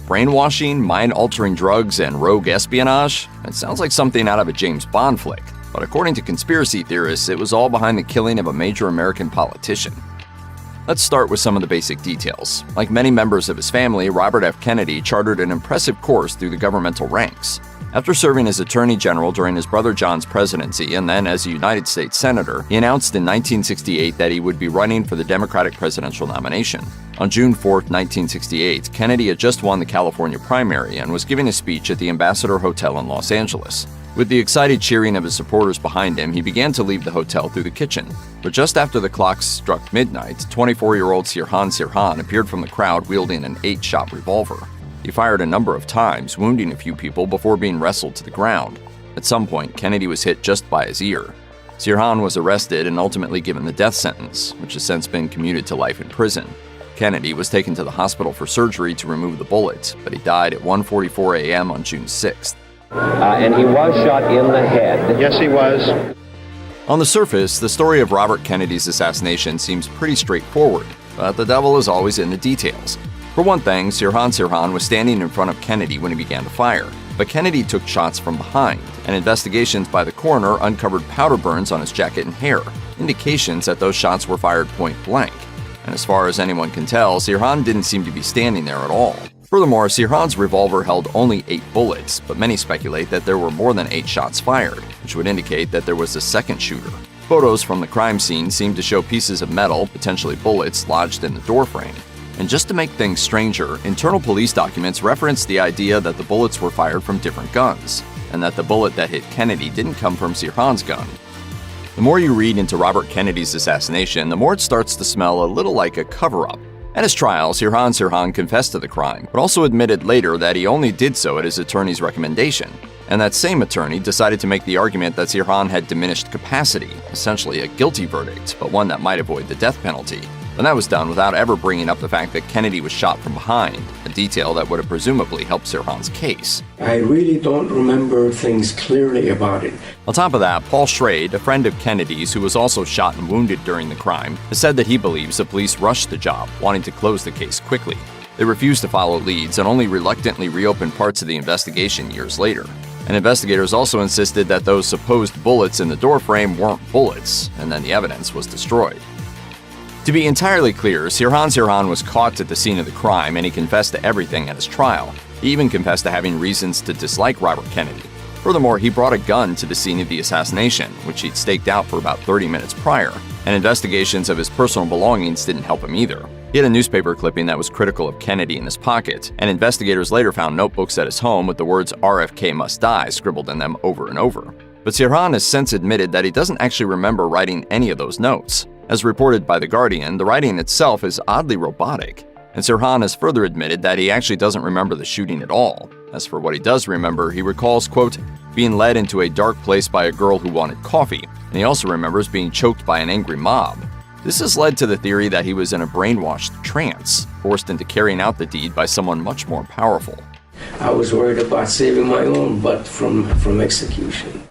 Brainwashing, mind-altering drugs, and rogue espionage? It sounds like something out of a James Bond flick. But according to conspiracy theorists, it was all behind the killing of a major American politician. Let's start with some of the basic details. Like many members of his family, Robert F. Kennedy chartered an impressive course through the governmental ranks. After serving as Attorney General during his brother John's presidency and then as a United States Senator, he announced in 1968 that he would be running for the Democratic presidential nomination. On June 4, 1968, Kennedy had just won the California primary and was giving a speech at the Ambassador Hotel in Los Angeles. With the excited cheering of his supporters behind him, he began to leave the hotel through the kitchen. But just after the clock struck midnight, 24-year-old Sirhan appeared from the crowd wielding an 8-shot revolver. He fired a number of times, wounding a few people before being wrestled to the ground. At some point, Kennedy was hit just by his ear. Sirhan was arrested and ultimately given the death sentence, which has since been commuted to life in prison. Kennedy was taken to the hospital for surgery to remove the bullet, but he died at 1:44 a.m. on June 6th. And he was shot in the head. Yes, he was. On the surface, the story of Robert Kennedy's assassination seems pretty straightforward, but the devil is always in the details. For one thing, Sirhan was standing in front of Kennedy when he began to fire, but Kennedy took shots from behind, and investigations by the coroner uncovered powder burns on his jacket and hair, indications that those shots were fired point blank. And as far as anyone can tell, Sirhan didn't seem to be standing there at all. Furthermore, Sirhan's revolver held only 8 bullets, but many speculate that there were more than 8 shots fired, which would indicate that there was a second shooter. Photos from the crime scene seem to show pieces of metal, potentially bullets, lodged in the doorframe. And just to make things stranger, internal police documents reference the idea that the bullets were fired from different guns, and that the bullet that hit Kennedy didn't come from Sirhan's gun. The more you read into Robert Kennedy's assassination, the more it starts to smell a little like a cover-up. At his trial, Sirhan confessed to the crime, but also admitted later that he only did so at his attorney's recommendation. And that same attorney decided to make the argument that Sirhan had diminished capacity, essentially a guilty verdict, but one that might avoid the death penalty. And that was done without ever bringing up the fact that Kennedy was shot from behind, a detail that would have presumably helped Sirhan's case. I really don't remember things clearly about it. On top of that, Paul Schrade, a friend of Kennedy's who was also shot and wounded during the crime, has said that he believes the police rushed the job, wanting to close the case quickly. They refused to follow leads and only reluctantly reopened parts of the investigation years later. And investigators also insisted that those supposed bullets in the doorframe weren't bullets, and then the evidence was destroyed. To be entirely clear, Sirhan was caught at the scene of the crime and he confessed to everything at his trial. He even confessed to having reasons to dislike Robert Kennedy. Furthermore, he brought a gun to the scene of the assassination, which he'd staked out for about 30 minutes prior, and investigations of his personal belongings didn't help him either. He had a newspaper clipping that was critical of Kennedy in his pocket, and investigators later found notebooks at his home with the words "RFK must die" scribbled in them over and over. But Sirhan has since admitted that he doesn't actually remember writing any of those notes. As reported by The Guardian, the writing itself is oddly robotic, and Sirhan has further admitted that he actually doesn't remember the shooting at all. As for what he does remember, he recalls, quote, being led into a dark place by a girl who wanted coffee, and he also remembers being choked by an angry mob. This has led to the theory that he was in a brainwashed trance, forced into carrying out the deed by someone much more powerful. I was worried about saving my own butt from execution.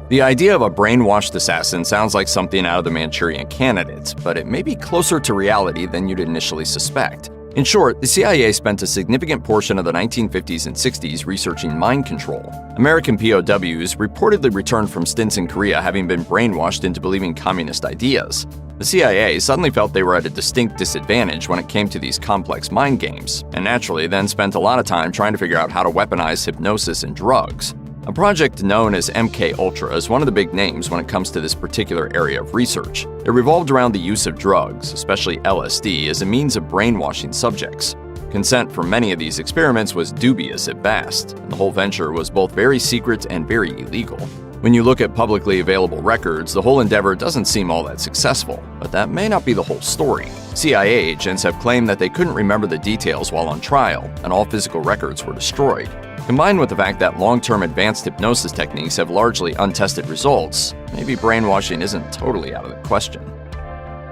The idea of a brainwashed assassin sounds like something out of the Manchurian Candidate, but it may be closer to reality than you'd initially suspect. In short, the CIA spent a significant portion of the 1950s and 60s researching mind control. American POWs reportedly returned from stints in Korea having been brainwashed into believing communist ideas. The CIA suddenly felt they were at a distinct disadvantage when it came to these complex mind games, and naturally then spent a lot of time trying to figure out how to weaponize hypnosis and drugs. A project known as MKUltra is one of the big names when it comes to this particular area of research. It revolved around the use of drugs, especially LSD, as a means of brainwashing subjects. Consent for many of these experiments was dubious at best, and the whole venture was both very secret and very illegal. When you look at publicly available records, the whole endeavor doesn't seem all that successful, but that may not be the whole story. CIA agents have claimed that they couldn't remember the details while on trial, and all physical records were destroyed. Combined with the fact that long-term advanced hypnosis techniques have largely untested results, maybe brainwashing isn't totally out of the question.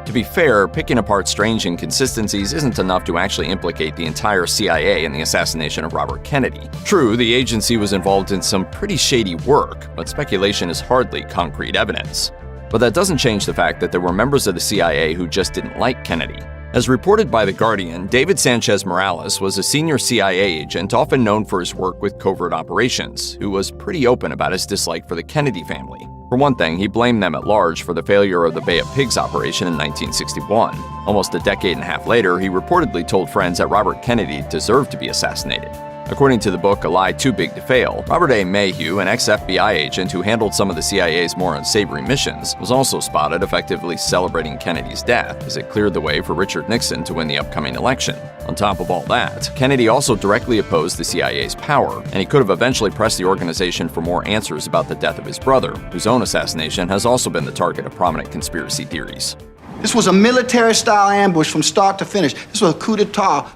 To be fair, picking apart strange inconsistencies isn't enough to actually implicate the entire CIA in the assassination of Robert Kennedy. True, the agency was involved in some pretty shady work, but speculation is hardly concrete evidence. But that doesn't change the fact that there were members of the CIA who just didn't like Kennedy. As reported by The Guardian, David Sanchez Morales was a senior CIA agent often known for his work with covert operations, who was pretty open about his dislike for the Kennedy family. For one thing, he blamed them at large for the failure of the Bay of Pigs operation in 1961. Almost a decade and a half later, he reportedly told friends that Robert Kennedy deserved to be assassinated. According to the book A Lie Too Big to Fail, Robert A. Mayhew, an ex-FBI agent who handled some of the CIA's more unsavory missions, was also spotted effectively celebrating Kennedy's death as it cleared the way for Richard Nixon to win the upcoming election. On top of all that, Kennedy also directly opposed the CIA's power, and he could have eventually pressed the organization for more answers about the death of his brother, whose own assassination has also been the target of prominent conspiracy theories. This was a military-style ambush from start to finish. This was a coup d'etat.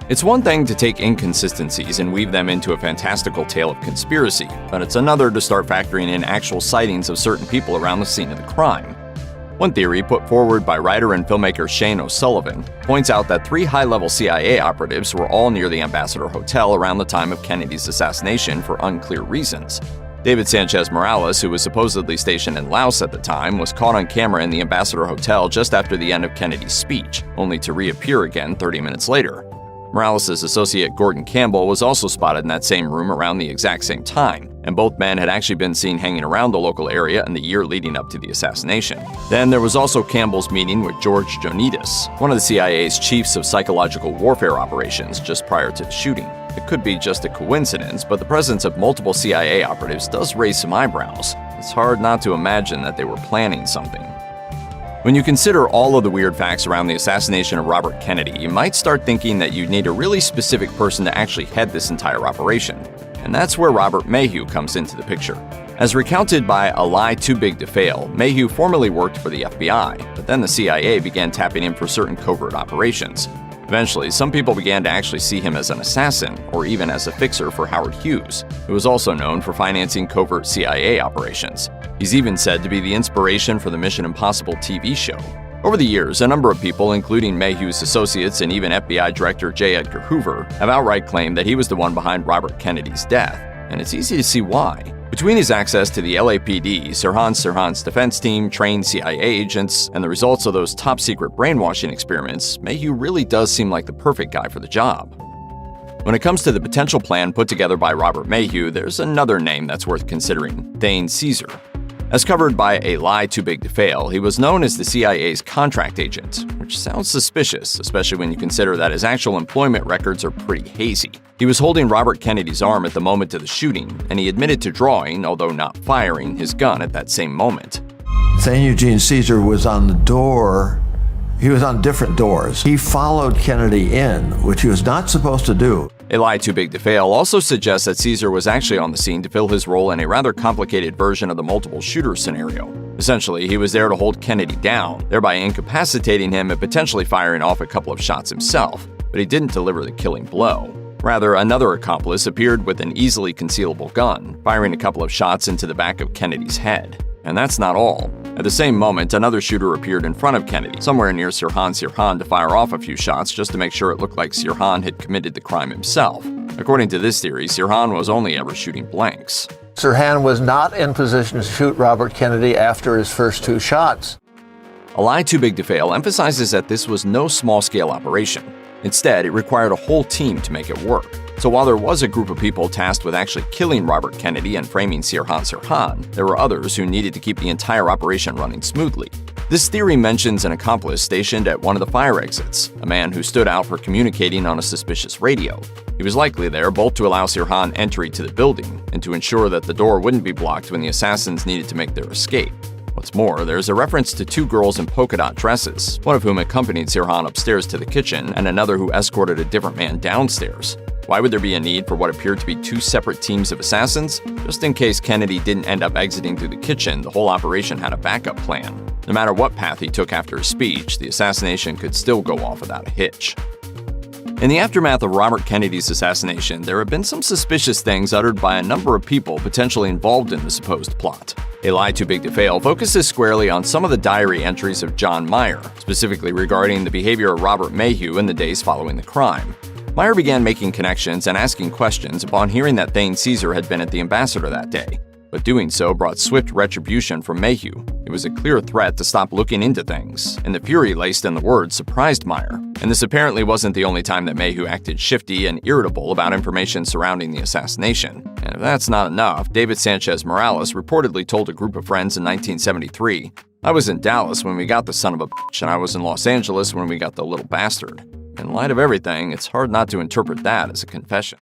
It's one thing to take inconsistencies and weave them into a fantastical tale of conspiracy, but it's another to start factoring in actual sightings of certain people around the scene of the crime. One theory put forward by writer and filmmaker Shane O'Sullivan points out that 3 high-level CIA operatives were all near the Ambassador Hotel around the time of Kennedy's assassination for unclear reasons. David Sanchez Morales, who was supposedly stationed in Laos at the time, was caught on camera in the Ambassador Hotel just after the end of Kennedy's speech, only to reappear again 30 minutes later. Morales' associate Gordon Campbell was also spotted in that same room around the exact same time, and both men had actually been seen hanging around the local area in the year leading up to the assassination. Then there was also Campbell's meeting with George Jonidas, one of the CIA's chiefs of psychological warfare operations, just prior to the shooting. It could be just a coincidence, but the presence of multiple CIA operatives does raise some eyebrows. It's hard not to imagine that they were planning something. When you consider all of the weird facts around the assassination of Robert Kennedy, you might start thinking that you'd need a really specific person to actually head this entire operation. And that's where Robert Mayhew comes into the picture. As recounted by A Lie Too Big to Fail, Mayhew formerly worked for the FBI, but then the CIA began tapping him for certain covert operations. Eventually, some people began to actually see him as an assassin, or even as a fixer for Howard Hughes, who was also known for financing covert CIA operations. He's even said to be the inspiration for the Mission Impossible TV show. Over the years, a number of people, including Mayhew's associates and even FBI Director J. Edgar Hoover, have outright claimed that he was the one behind Robert Kennedy's death, and it's easy to see why. Between his access to the LAPD, Sirhan's defense team, trained CIA agents, and the results of those top-secret brainwashing experiments, Mayhew really does seem like the perfect guy for the job. When it comes to the potential plan put together by Robert Mayhew, there's another name that's worth considering: Thane Caesar. As covered by A Lie Too Big to Fail, he was known as the CIA's contract agent, which sounds suspicious, especially when you consider that his actual employment records are pretty hazy. He was holding Robert Kennedy's arm at the moment of the shooting, and he admitted to drawing, although not firing, his gun at that same moment. Thane Eugene Caesar was on the door. He was on different doors. He followed Kennedy in, which he was not supposed to do. A Lie Too Big to Fail also suggests that Caesar was actually on the scene to fill his role in a rather complicated version of the multiple shooter scenario. Essentially, he was there to hold Kennedy down, thereby incapacitating him and potentially firing off a couple of shots himself, but he didn't deliver the killing blow. Rather, another accomplice appeared with an easily concealable gun, firing a couple of shots into the back of Kennedy's head. And that's not all. At the same moment, another shooter appeared in front of Kennedy, somewhere near Sirhan to fire off a few shots just to make sure it looked like Sirhan had committed the crime himself. According to this theory, Sirhan was only ever shooting blanks. Sirhan was not in position to shoot Robert Kennedy after his first 2 shots. A Lie Too Big to Fail emphasizes that this was no small-scale operation. Instead, it required a whole team to make it work. So while there was a group of people tasked with actually killing Robert Kennedy and framing Sirhan, there were others who needed to keep the entire operation running smoothly. This theory mentions an accomplice stationed at one of the fire exits, a man who stood out for communicating on a suspicious radio. He was likely there both to allow Sirhan entry to the building and to ensure that the door wouldn't be blocked when the assassins needed to make their escape. What's more, there's a reference to 2 girls in polka dot dresses, one of whom accompanied Sirhan upstairs to the kitchen and another who escorted a different man downstairs. Why would there be a need for what appeared to be 2 separate teams of assassins? Just in case Kennedy didn't end up exiting through the kitchen, the whole operation had a backup plan. No matter what path he took after his speech, the assassination could still go off without a hitch. In the aftermath of Robert Kennedy's assassination, there have been some suspicious things uttered by a number of people potentially involved in the supposed plot. A Lie Too Big to Fail focuses squarely on some of the diary entries of John Meyer, specifically regarding the behavior of Robert Mayhew in the days following the crime. Meyer began making connections and asking questions upon hearing that Thane Caesar had been at the Ambassador that day, but but doing so brought swift retribution from Mayhew. It was a clear threat to stop looking into things, and the fury laced in the words surprised Meyer. And this apparently wasn't the only time that Mayhew acted shifty and irritable about information surrounding the assassination. And if that's not enough, David Sanchez Morales reportedly told a group of friends in 1973, "I was in Dallas when we got the son of a bitch, and I was in Los Angeles when we got the little bastard." In light of everything, it's hard not to interpret that as a confession.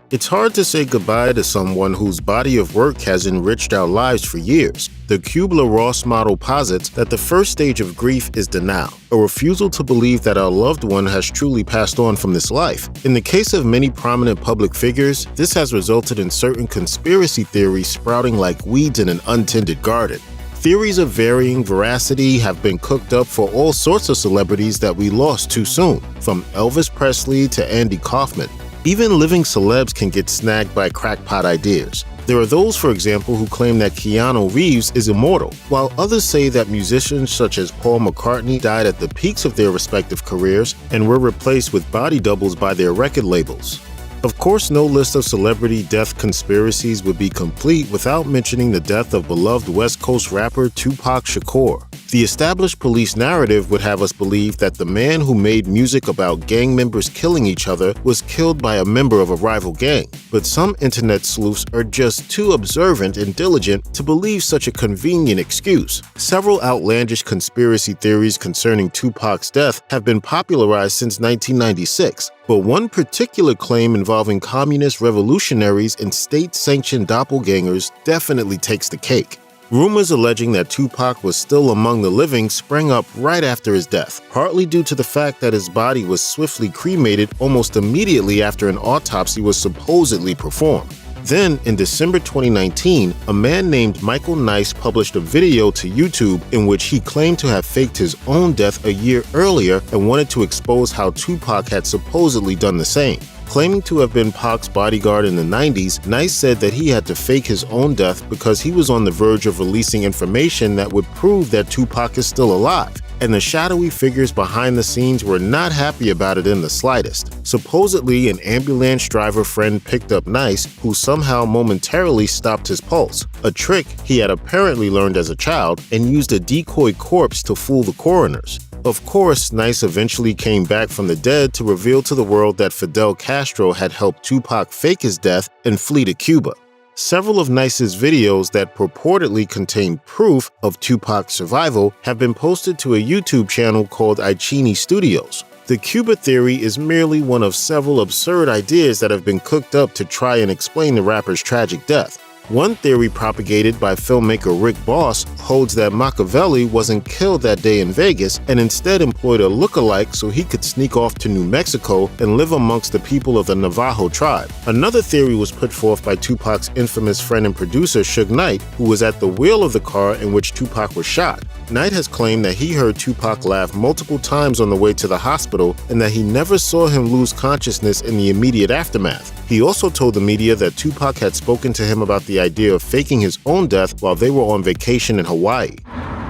It's hard to say goodbye to someone whose body of work has enriched our lives for years. The Kubler-Ross model posits that the first stage of grief is denial, a refusal to believe that our loved one has truly passed on from this life. In the case of many prominent public figures, this has resulted in certain conspiracy theories sprouting like weeds in an untended garden. Theories of varying veracity have been cooked up for all sorts of celebrities that we lost too soon, from Elvis Presley to Andy Kaufman. Even living celebs can get snagged by crackpot ideas. There are those, for example, who claim that Keanu Reeves is immortal, while others say that musicians such as Paul McCartney died at the peaks of their respective careers and were replaced with body doubles by their record labels. Of course, no list of celebrity death conspiracies would be complete without mentioning the death of beloved West Coast rapper Tupac Shakur. The established police narrative would have us believe that the man who made music about gang members killing each other was killed by a member of a rival gang. But some internet sleuths are just too observant and diligent to believe such a convenient excuse. Several outlandish conspiracy theories concerning Tupac's death have been popularized since 1996. But one particular claim involving communist revolutionaries and state-sanctioned doppelgangers definitely takes the cake. Rumors alleging that Tupac was still among the living sprang up right after his death, partly due to the fact that his body was swiftly cremated almost immediately after an autopsy was supposedly performed. Then, in December 2019, a man named Michael Nice published a video to YouTube in which he claimed to have faked his own death a year earlier and wanted to expose how Tupac had supposedly done the same. Claiming to have been Pac's bodyguard in the 90s, Nice said that he had to fake his own death because he was on the verge of releasing information that would prove that Tupac is still alive. And the shadowy figures behind the scenes were not happy about it in the slightest. Supposedly, an ambulance driver friend picked up Nice, who somehow momentarily stopped his pulse, a trick he had apparently learned as a child, and used a decoy corpse to fool the coroners. Of course, Nice eventually came back from the dead to reveal to the world that Fidel Castro had helped Tupac fake his death and flee to Cuba. Several of Nice's videos that purportedly contain proof of Tupac's survival have been posted to a YouTube channel called Icini Studios. The Cuba theory is merely one of several absurd ideas that have been cooked up to try and explain the rapper's tragic death. One theory propagated by filmmaker Rick Boss holds that Machiavelli wasn't killed that day in Vegas and instead employed a look-alike so he could sneak off to New Mexico and live amongst the people of the Navajo tribe. Another theory was put forth by Tupac's infamous friend and producer Suge Knight, who was at the wheel of the car in which Tupac was shot. Knight has claimed that he heard Tupac laugh multiple times on the way to the hospital and that he never saw him lose consciousness in the immediate aftermath. He also told the media that Tupac had spoken to him about the idea of faking his own death while they were on vacation in Hawaii.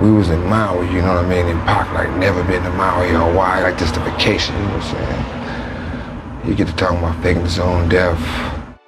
We was in Maui, you know what I mean, and Pac like never been to Maui or Hawaii, like just a vacation, you know what I'm saying? You get to talking about faking his own death.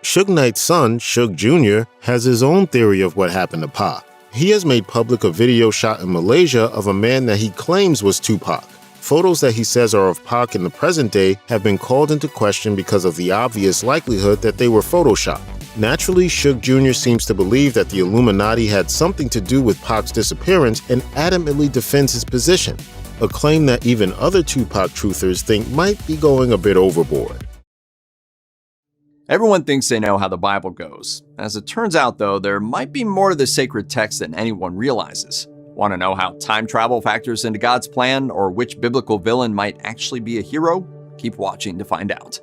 Suge Knight's son, Suge Jr., has his own theory of what happened to Pac. He has made public a video shot in Malaysia of a man that he claims was Tupac. Photos that he says are of Pac in the present day have been called into question because of the obvious likelihood that they were photoshopped. Naturally, Suge Jr. seems to believe that the Illuminati had something to do with Pac's disappearance and adamantly defends his position, a claim that even other Tupac truthers think might be going a bit overboard. Everyone thinks they know how the Bible goes. As it turns out, though, there might be more to the sacred text than anyone realizes. Want to know how time travel factors into God's plan, or which biblical villain might actually be a hero? Keep watching to find out.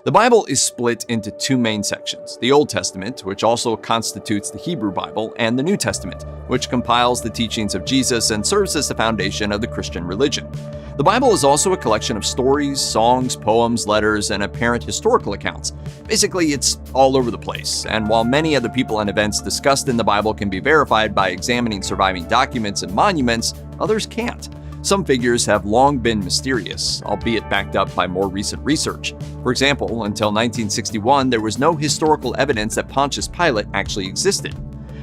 The Bible is split into two main sections: the Old Testament, which also constitutes the Hebrew Bible, and the New Testament, which compiles the teachings of Jesus and serves as the foundation of the Christian religion. The Bible is also a collection of stories, songs, poems, letters, and apparent historical accounts. Basically, it's all over the place, and while many of the people and events discussed in the Bible can be verified by examining surviving documents and monuments, others can't. Some figures have long been mysterious, albeit backed up by more recent research. For example, until 1961, there was no historical evidence that Pontius Pilate actually existed.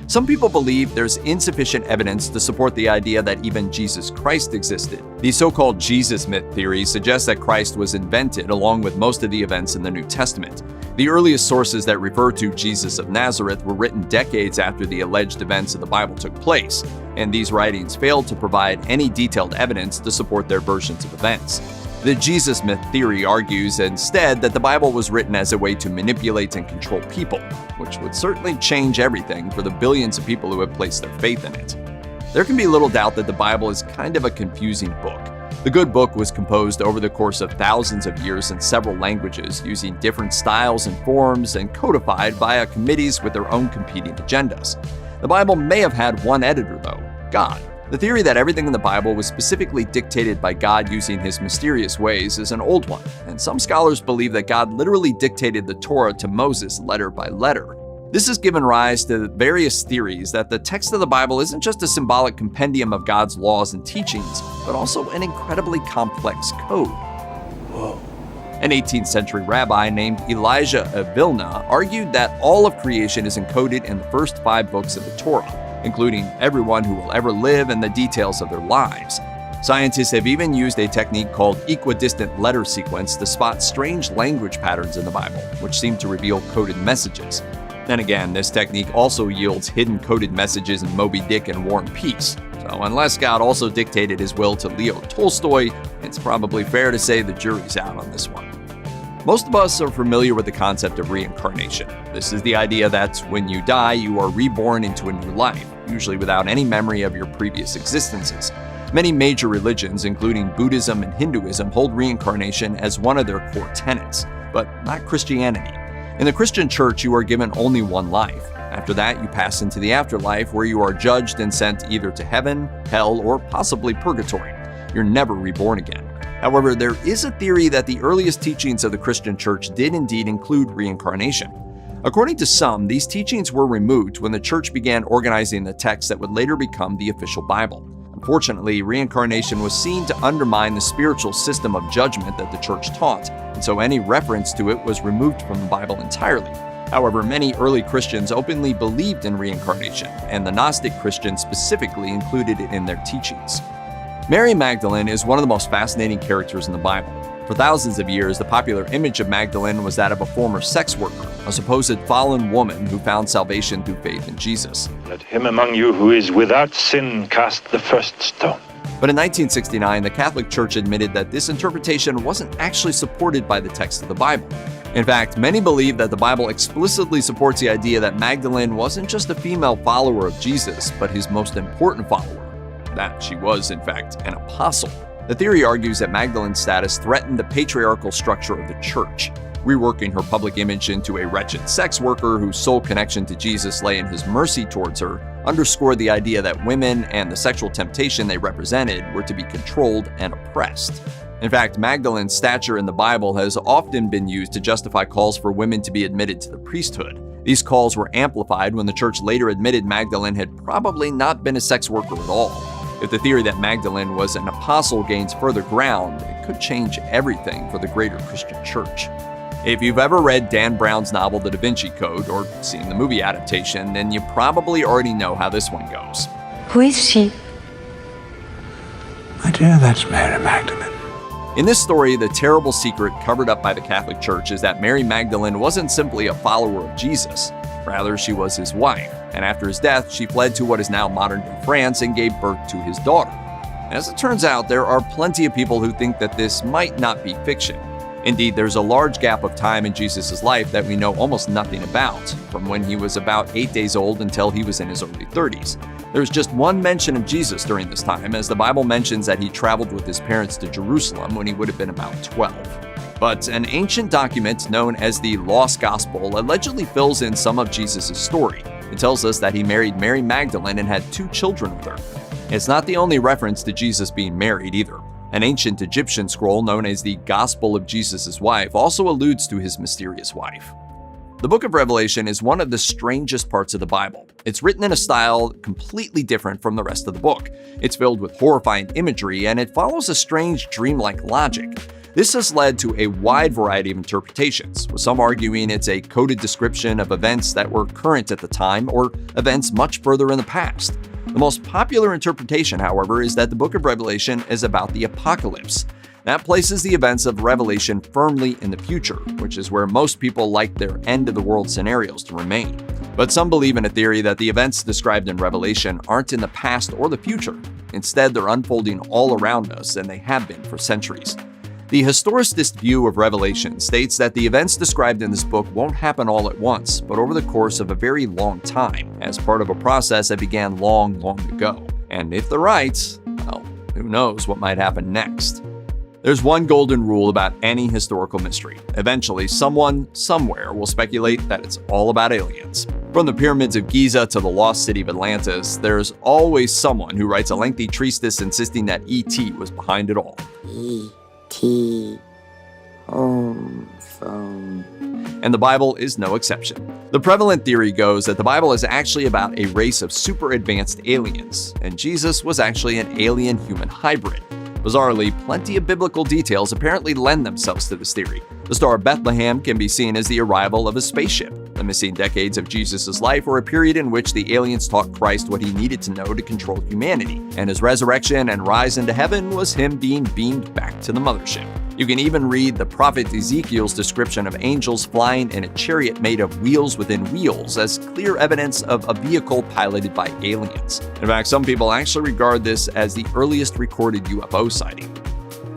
Some people believe there's insufficient evidence to support the idea that even Jesus Christ existed. The so-called Jesus myth theory suggests that Christ was invented along with most of the events in the New Testament. The earliest sources that refer to Jesus of Nazareth were written decades after the alleged events of the Bible took place, and these writings failed to provide any detailed evidence to support their versions of events. The Jesus myth theory argues instead that the Bible was written as a way to manipulate and control people, which would certainly change everything for the billions of people who have placed their faith in it. There can be little doubt that the Bible is kind of a confusing book. The good book was composed over the course of thousands of years in several languages, using different styles and forms, and codified via committees with their own competing agendas. The Bible may have had one editor, though, God. The theory that everything in the Bible was specifically dictated by God using his mysterious ways is an old one, and some scholars believe that God literally dictated the Torah to Moses letter by letter. This has given rise to various theories that the text of the Bible isn't just a symbolic compendium of God's laws and teachings, but also an incredibly complex code. Whoa. An 18th century rabbi named Elijah of Vilna argued that all of creation is encoded in the first 5 books of the Torah, including everyone who will ever live and the details of their lives. Scientists have even used a technique called equidistant letter sequence to spot strange language patterns in the Bible, which seem to reveal coded messages. Then again, this technique also yields hidden coded messages in Moby Dick and War and Peace. So unless God also dictated his will to Leo Tolstoy, it's probably fair to say the jury's out on this one. Most of us are familiar with the concept of reincarnation. This is the idea that when you die, you are reborn into a new life, usually without any memory of your previous existences. Many major religions, including Buddhism and Hinduism, hold reincarnation as one of their core tenets, but not Christianity. In the Christian church, you are given only one life. After that, you pass into the afterlife, where you are judged and sent either to heaven, hell, or possibly purgatory. You're never reborn again. However, there is a theory that the earliest teachings of the Christian church did indeed include reincarnation. According to some, these teachings were removed when the church began organizing the text that would later become the official Bible. Unfortunately, reincarnation was seen to undermine the spiritual system of judgment that the church taught, and so any reference to it was removed from the Bible entirely. However, many early Christians openly believed in reincarnation, and the Gnostic Christians specifically included it in their teachings. Mary Magdalene is one of the most fascinating characters in the Bible. For thousands of years, the popular image of Magdalene was that of a former sex worker, a supposed fallen woman who found salvation through faith in Jesus. Let him among you who is without sin cast the first stone. But in 1969, the Catholic Church admitted that this interpretation wasn't actually supported by the text of the Bible. In fact, many believe that the Bible explicitly supports the idea that Magdalene wasn't just a female follower of Jesus, but his most important follower. That she was, in fact, an apostle. The theory argues that Magdalene's status threatened the patriarchal structure of the church. Reworking her public image into a wretched sex worker whose sole connection to Jesus lay in his mercy towards her underscored the idea that women and the sexual temptation they represented were to be controlled and oppressed. In fact, Magdalene's stature in the Bible has often been used to justify calls for women to be admitted to the priesthood. These calls were amplified when the church later admitted Magdalene had probably not been a sex worker at all. If the theory that Magdalene was an apostle gains further ground, it could change everything for the greater Christian church. If you've ever read Dan Brown's novel The Da Vinci Code or seen the movie adaptation, then you probably already know how this one goes. Who is she? My dear, that's Mary Magdalene. In this story, the terrible secret covered up by the Catholic Church is that Mary Magdalene wasn't simply a follower of Jesus. Rather, she was his wife, and after his death, she fled to what is now modern-day France and gave birth to his daughter. As it turns out, there are plenty of people who think that this might not be fiction. Indeed, there's a large gap of time in Jesus' life that we know almost nothing about, from when he was about 8 days old until he was in his early 30s. There's just one mention of Jesus during this time, as the Bible mentions that he traveled with his parents to Jerusalem when he would have been about 12. But an ancient document known as the Lost Gospel allegedly fills in some of Jesus' story. It tells us that he married Mary Magdalene and had 2 children with her. It's not the only reference to Jesus being married either. An ancient Egyptian scroll known as the Gospel of Jesus' Wife also alludes to his mysterious wife. The book of Revelation is one of the strangest parts of the Bible. It's written in a style completely different from the rest of the book. It's filled with horrifying imagery, and it follows a strange dreamlike logic. This has led to a wide variety of interpretations, with some arguing it's a coded description of events that were current at the time or events much further in the past. The most popular interpretation, however, is that the book of Revelation is about the apocalypse. That places the events of Revelation firmly in the future, which is where most people like their end-of-the-world scenarios to remain. But some believe in a theory that the events described in Revelation aren't in the past or the future. Instead, they're unfolding all around us, and they have been for centuries. The historicist view of Revelation states that the events described in this book won't happen all at once, but over the course of a very long time, as part of a process that began long, long ago. And if they're right, well, who knows what might happen next. There's one golden rule about any historical mystery. Eventually, someone, somewhere will speculate that it's all about aliens. From the pyramids of Giza to the lost city of Atlantis, there's always someone who writes a lengthy treatise insisting that E.T. was behind it all. E.T. home phone. And the Bible is no exception. The prevalent theory goes that the Bible is actually about a race of super advanced aliens, and Jesus was actually an alien-human hybrid. Bizarrely, plenty of biblical details apparently lend themselves to this theory. The Star of Bethlehem can be seen as the arrival of a spaceship. The missing decades of Jesus' life were a period in which the aliens taught Christ what he needed to know to control humanity, and his resurrection and rise into heaven was him being beamed back to the mothership. You can even read the prophet Ezekiel's description of angels flying in a chariot made of wheels within wheels as clear evidence of a vehicle piloted by aliens. In fact, some people actually regard this as the earliest recorded UFO sighting.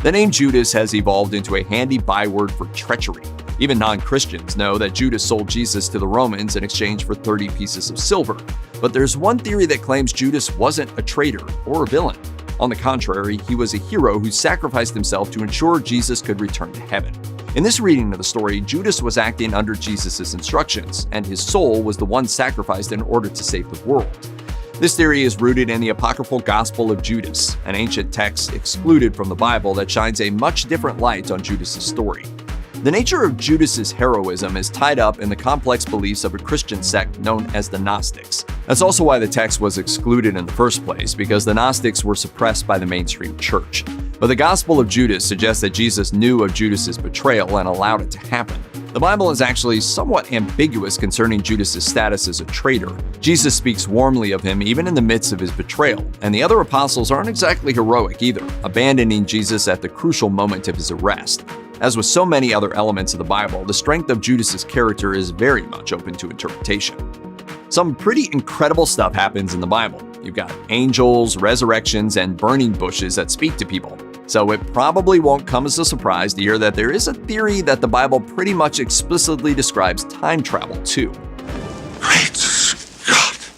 The name Judas has evolved into a handy byword for treachery. Even non-Christians know that Judas sold Jesus to the Romans in exchange for 30 pieces of silver. But there's one theory that claims Judas wasn't a traitor or a villain. On the contrary, he was a hero who sacrificed himself to ensure Jesus could return to heaven. In this reading of the story, Judas was acting under Jesus' instructions, and his soul was the one sacrificed in order to save the world. This theory is rooted in the apocryphal Gospel of Judas, an ancient text excluded from the Bible that shines a much different light on Judas' story. The nature of Judas' heroism is tied up in the complex beliefs of a Christian sect known as the Gnostics. That's also why the text was excluded in the first place, because the Gnostics were suppressed by the mainstream church. But the Gospel of Judas suggests that Jesus knew of Judas' betrayal and allowed it to happen. The Bible is actually somewhat ambiguous concerning Judas' status as a traitor. Jesus speaks warmly of him even in the midst of his betrayal, and the other apostles aren't exactly heroic either, abandoning Jesus at the crucial moment of his arrest. As with so many other elements of the Bible, the strength of Judas' character is very much open to interpretation. Some pretty incredible stuff happens in the Bible. You've got angels, resurrections, and burning bushes that speak to people. So it probably won't come as a surprise to hear that there is a theory that the Bible pretty much explicitly describes time travel too. Great Scott!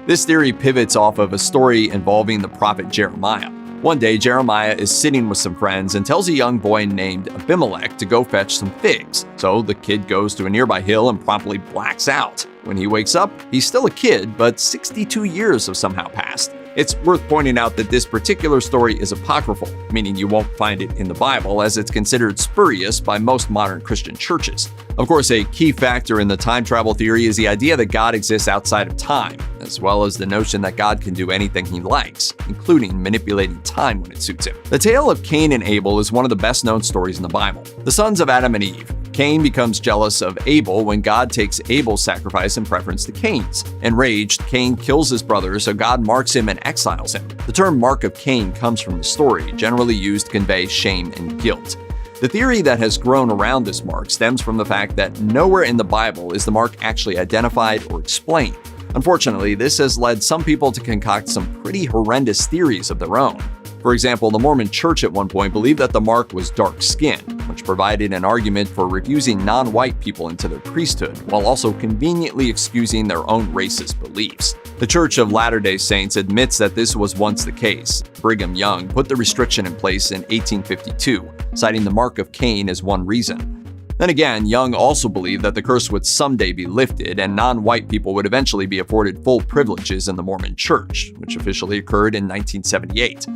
This theory pivots off of a story involving the prophet Jeremiah. One day, Jeremiah is sitting with some friends and tells a young boy named Abimelech to go fetch some figs. So the kid goes to a nearby hill and promptly blacks out. When he wakes up, he's still a kid, but 62 years have somehow passed. It's worth pointing out that this particular story is apocryphal, meaning you won't find it in the Bible, as it's considered spurious by most modern Christian churches. Of course, a key factor in the time travel theory is the idea that God exists outside of time, as well as the notion that God can do anything he likes, including manipulating time when it suits him. The tale of Cain and Abel is one of the best-known stories in the Bible. The sons of Adam and Eve. Cain becomes jealous of Abel when God takes Abel's sacrifice in preference to Cain's. Enraged, Cain kills his brother, so God marks him and exiles him. The term mark of Cain comes from the story, generally used to convey shame and guilt. The theory that has grown around this mark stems from the fact that nowhere in the Bible is the mark actually identified or explained. Unfortunately, this has led some people to concoct some pretty horrendous theories of their own. For example, the Mormon Church at one point believed that the mark was dark skin, which provided an argument for refusing non-white people into their priesthood, while also conveniently excusing their own racist beliefs. The Church of Latter-day Saints admits that this was once the case. Brigham Young put the restriction in place in 1852, citing the mark of Cain as one reason. Then again, Young also believed that the curse would someday be lifted and non-white people would eventually be afforded full privileges in the Mormon Church, which officially occurred in 1978.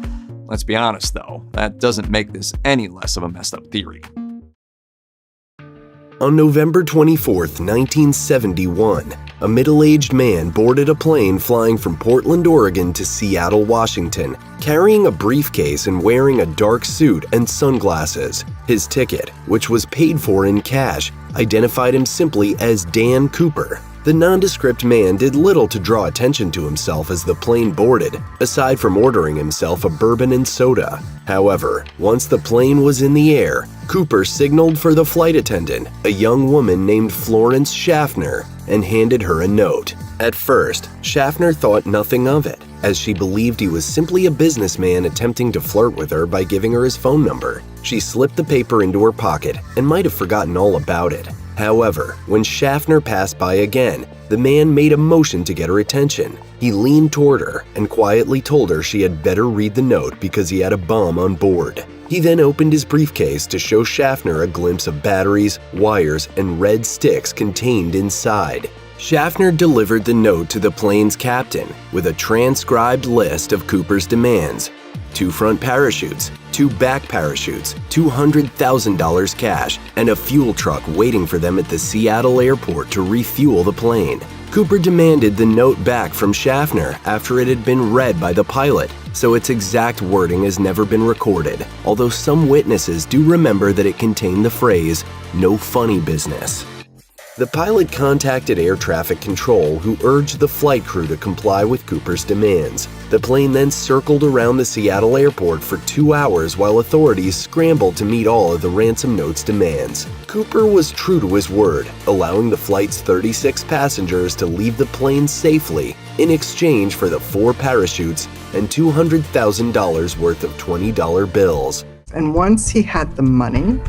Let's be honest though, that doesn't make this any less of a messed up theory. On November 24, 1971, a middle-aged man boarded a plane flying from Portland, Oregon to Seattle, Washington, carrying a briefcase and wearing a dark suit and sunglasses. His ticket, which was paid for in cash, identified him simply as Dan Cooper. The nondescript man did little to draw attention to himself as the plane boarded, aside from ordering himself a bourbon and soda. However, once the plane was in the air, Cooper signaled for the flight attendant, a young woman named Florence Schaffner, and handed her a note. At first, Schaffner thought nothing of it, as she believed he was simply a businessman attempting to flirt with her by giving her his phone number. She slipped the paper into her pocket and might have forgotten all about it. However, when Schaffner passed by again, the man made a motion to get her attention. He leaned toward her and quietly told her she had better read the note because he had a bomb on board. He then opened his briefcase to show Schaffner a glimpse of batteries, wires, and red sticks contained inside. Schaffner delivered the note to the plane's captain with a transcribed list of Cooper's demands: 2 front parachutes, 2 back parachutes, $200,000 cash, and a fuel truck waiting for them at the Seattle airport to refuel the plane. Cooper demanded the note back from Schaffner after it had been read by the pilot, so its exact wording has never been recorded, although some witnesses do remember that it contained the phrase, "no funny business." The pilot contacted air traffic control, who urged the flight crew to comply with Cooper's demands. The plane then circled around the Seattle airport for 2 hours while authorities scrambled to meet all of the ransom note's demands. Cooper was true to his word, allowing the flight's 36 passengers to leave the plane safely in exchange for the 4 parachutes and $200,000 worth of $20 bills. And once he had the money,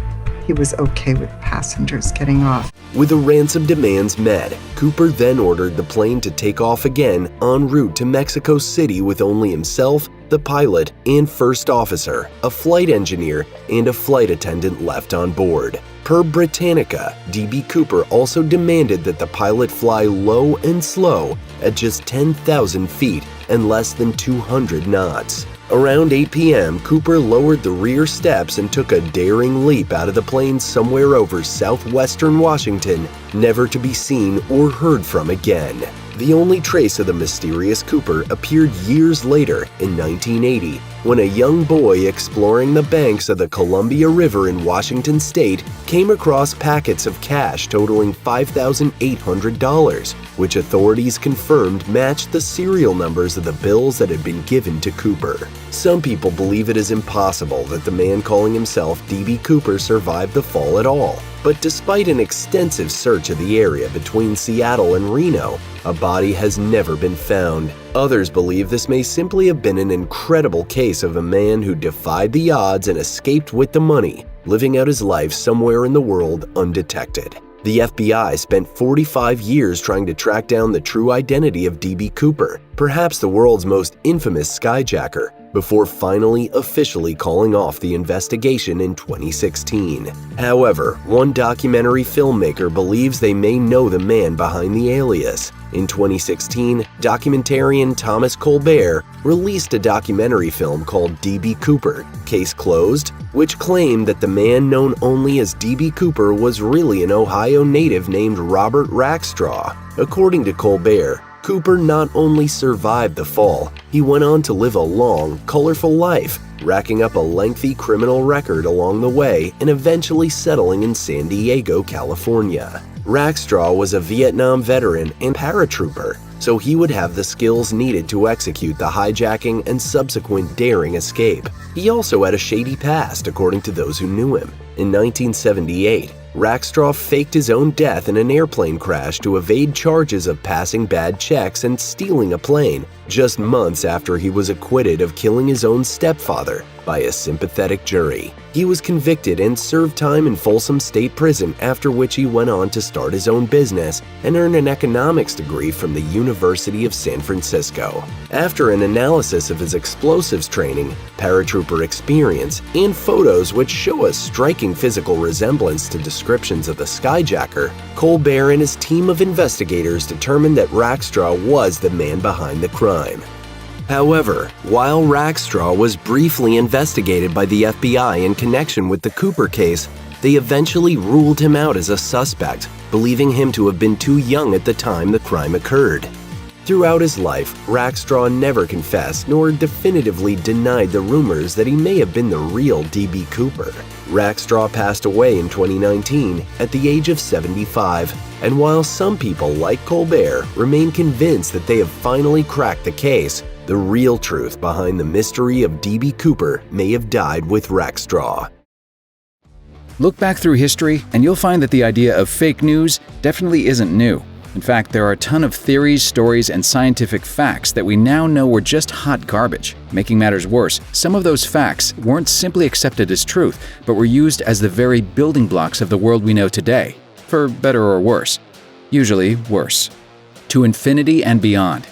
he was okay with passengers getting off. With the ransom demands met, Cooper then ordered the plane to take off again en route to Mexico City with only himself, the pilot, and first officer, a flight engineer, and a flight attendant left on board. Per Britannica, D.B. Cooper also demanded that the pilot fly low and slow at just 10,000 feet and less than 200 knots. Around 8 p.m., Cooper lowered the rear steps and took a daring leap out of the plane somewhere over southwestern Washington, never to be seen or heard from again. The only trace of the mysterious Cooper appeared years later in 1980, when a young boy exploring the banks of the Columbia River in Washington state came across packets of cash totaling $5,800, which authorities confirmed matched the serial numbers of the bills that had been given to Cooper. Some people believe it is impossible that the man calling himself D.B. Cooper survived the fall at all. But despite an extensive search of the area between Seattle and Reno, a body has never been found. Others believe this may simply have been an incredible case of a man who defied the odds and escaped with the money, living out his life somewhere in the world undetected. The FBI spent 45 years trying to track down the true identity of D.B. Cooper, perhaps the world's most infamous skyjacker, before finally officially calling off the investigation in 2016. However, one documentary filmmaker believes they may know the man behind the alias. In 2016, documentarian Thomas Colbert released a documentary film called D.B. Cooper, Case Closed, which claimed that the man known only as D.B. Cooper was really an Ohio native named Robert Rackstraw. According to Colbert, Cooper not only survived the fall, he went on to live a long, colorful life, racking up a lengthy criminal record along the way and eventually settling in San Diego, California. Rackstraw was a Vietnam veteran and paratrooper, so he would have the skills needed to execute the hijacking and subsequent daring escape. He also had a shady past, according to those who knew him. In 1978, Rackstraw faked his own death in an airplane crash to evade charges of passing bad checks and stealing a plane, just months after he was acquitted of killing his own stepfather by a sympathetic jury. He was convicted and served time in Folsom State Prison, after which he went on to start his own business and earn an economics degree from the University of San Francisco. After an analysis of his explosives training, paratrooper experience, and photos which show a striking physical resemblance to descriptions of the skyjacker, Colbert and his team of investigators determined that Rackstraw was the man behind the crime. However, while Rackstraw was briefly investigated by the FBI in connection with the Cooper case, They eventually ruled him out as a suspect, believing him to have been too young at the time the crime occurred. Throughout his life, Rackstraw never confessed nor definitively denied the rumors that he may have been the real D.B. Cooper. Rackstraw passed away in 2019 at the age of 75, and while some people, like Colbert, remain convinced that they have finally cracked the case, the real truth behind the mystery of D.B. Cooper may have died with Rackstraw. Look back through history, and you'll find that the idea of fake news definitely isn't new. In fact, there are a ton of theories, stories, and scientific facts that we now know were just hot garbage. Making matters worse, some of those facts weren't simply accepted as truth, but were used as the very building blocks of the world we know today, for better or worse. Usually worse. To infinity and beyond.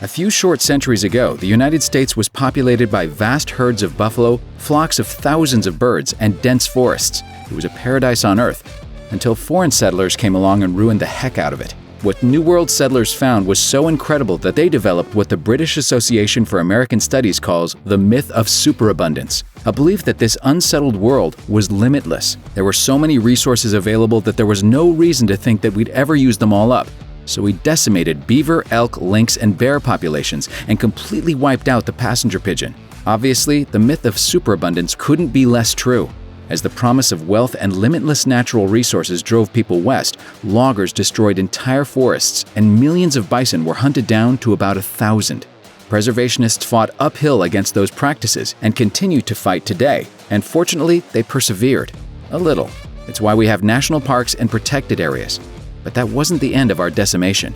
A few short centuries ago, the United States was populated by vast herds of buffalo, flocks of thousands of birds, and dense forests. It was a paradise on Earth, until foreign settlers came along and ruined the heck out of it. What New World settlers found was so incredible that they developed what the British Association for American Studies calls the myth of superabundance, a belief that this unsettled world was limitless. There were so many resources available that there was no reason to think that we'd ever use them all up. So we decimated beaver, elk, lynx, and bear populations and completely wiped out the passenger pigeon. Obviously, the myth of superabundance couldn't be less true. As the promise of wealth and limitless natural resources drove people west, loggers destroyed entire forests and millions of bison were hunted down to about 1,000. Preservationists fought uphill against those practices and continue to fight today, and fortunately, they persevered. A little. It's why we have national parks and protected areas. But that wasn't the end of our decimation.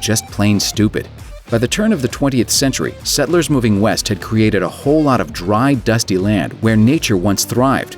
Just plain stupid. By the turn of the 20th century, settlers moving west had created a whole lot of dry, dusty land where nature once thrived.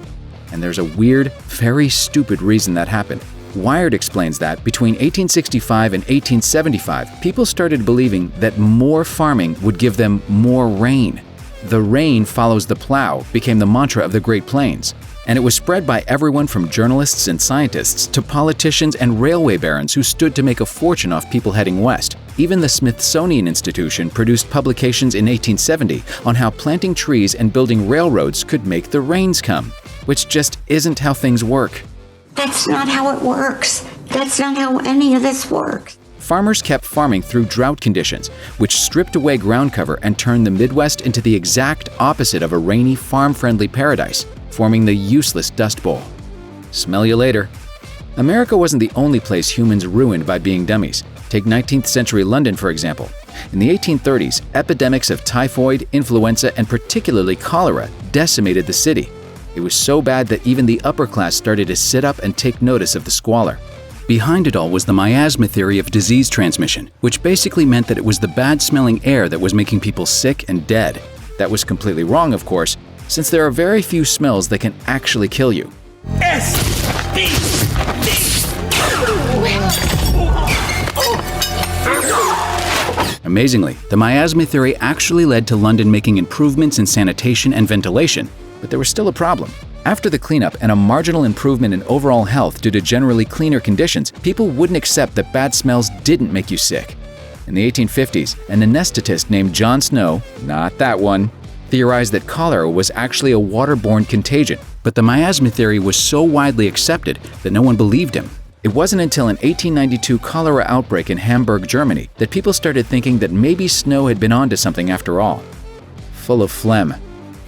And there's a weird, very stupid reason that happened. Wired explains that between 1865 and 1875, people started believing that more farming would give them more rain. The rain follows the plow became the mantra of the Great Plains. And it was spread by everyone from journalists and scientists to politicians and railway barons who stood to make a fortune off people heading west. Even the Smithsonian Institution produced publications in 1870 on how planting trees and building railroads could make the rains come, which just isn't how things work. That's not how it works. That's not how any of this works. Farmers kept farming through drought conditions, which stripped away ground cover and turned the Midwest into the exact opposite of a rainy, farm-friendly paradise, forming the useless Dust Bowl. Smell you later. America wasn't the only place humans ruined by being dummies. Take 19th century London, for example. In the 1830s, epidemics of typhoid, influenza, and particularly cholera decimated the city. It was so bad that even the upper class started to sit up and take notice of the squalor. Behind it all was the miasma theory of disease transmission, which basically meant that it was the bad-smelling air that was making people sick and dead. That was completely wrong, of course, since there are very few smells that can actually kill you. Amazingly, the miasma theory actually led to London making improvements in sanitation and ventilation, but there was still a problem. After the cleanup and a marginal improvement in overall health due to generally cleaner conditions, people wouldn't accept that bad smells didn't make you sick. In the 1850s, an anesthetist named John Snow, not that one, theorized that cholera was actually a waterborne contagion, but the miasma theory was so widely accepted that no one believed him. It wasn't until an 1892 cholera outbreak in Hamburg, Germany, that people started thinking that maybe Snow had been onto something after all. Full of phlegm.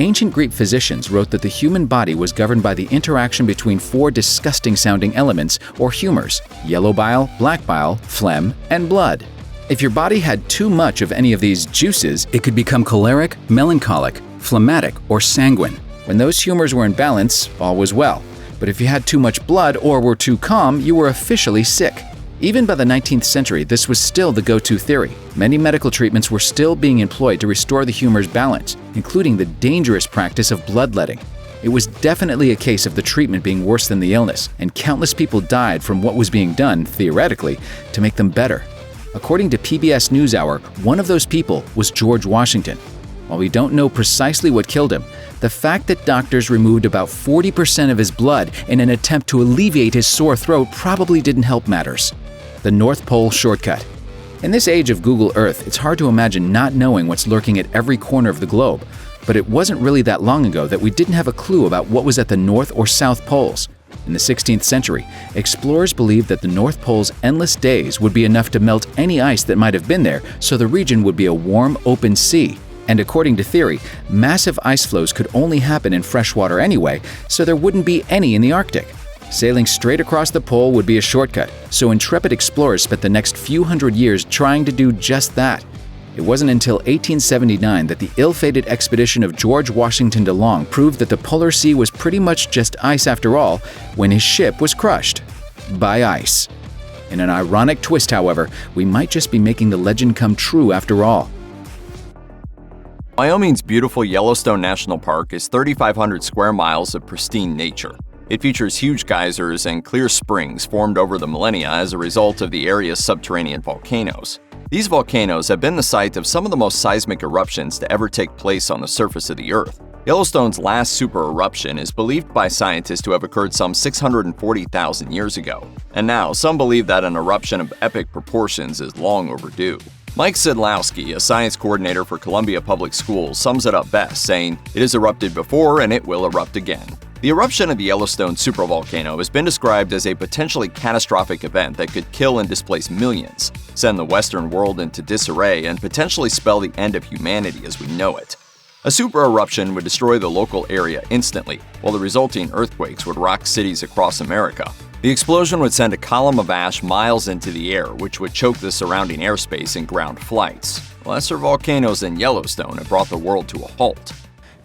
Ancient Greek physicians wrote that the human body was governed by the interaction between 4 disgusting-sounding elements, or humors: yellow bile, black bile, phlegm, and blood. If your body had too much of any of these juices, it could become choleric, melancholic, phlegmatic, or sanguine. When those humors were in balance, all was well. But if you had too much blood or were too calm, you were officially sick. Even by the 19th century, this was still the go-to theory. Many medical treatments were still being employed to restore the humor's balance, including the dangerous practice of bloodletting. It was definitely a case of the treatment being worse than the illness, and countless people died from what was being done, theoretically, to make them better. According to PBS NewsHour, one of those people was George Washington. While we don't know precisely what killed him, the fact that doctors removed about 40% of his blood in an attempt to alleviate his sore throat probably didn't help matters. The North Pole Shortcut. In this age of Google Earth, it's hard to imagine not knowing what's lurking at every corner of the globe, but it wasn't really that long ago that we didn't have a clue about what was at the North or South Poles. In the 16th century, explorers believed that the North Pole's endless days would be enough to melt any ice that might have been there, so the region would be a warm, open sea. And according to theory, massive ice flows could only happen in fresh water anyway, so there wouldn't be any in the Arctic. Sailing straight across the pole would be a shortcut, so intrepid explorers spent the next few hundred years trying to do just that. It wasn't until 1879 that the ill-fated expedition of George Washington de Long proved that the polar sea was pretty much just ice after all, when his ship was crushed by ice. In an ironic twist, however, we might just be making the legend come true after all. Wyoming's beautiful Yellowstone National Park is 3,500 square miles of pristine nature. It features huge geysers and clear springs formed over the millennia as a result of the area's subterranean volcanoes. These volcanoes have been the site of some of the most seismic eruptions to ever take place on the surface of the Earth. Yellowstone's last super eruption is believed by scientists to have occurred some 640,000 years ago, and now some believe that an eruption of epic proportions is long overdue. Mike Sidlowski, a science coordinator for Columbia Public Schools, sums it up best, saying, "It has erupted before and it will erupt again." The eruption of the Yellowstone supervolcano has been described as a potentially catastrophic event that could kill and displace millions, send the Western world into disarray, and potentially spell the end of humanity as we know it. A super eruption would destroy the local area instantly, while the resulting earthquakes would rock cities across America. The explosion would send a column of ash miles into the air, which would choke the surrounding airspace and ground flights. Lesser volcanoes than Yellowstone have brought the world to a halt.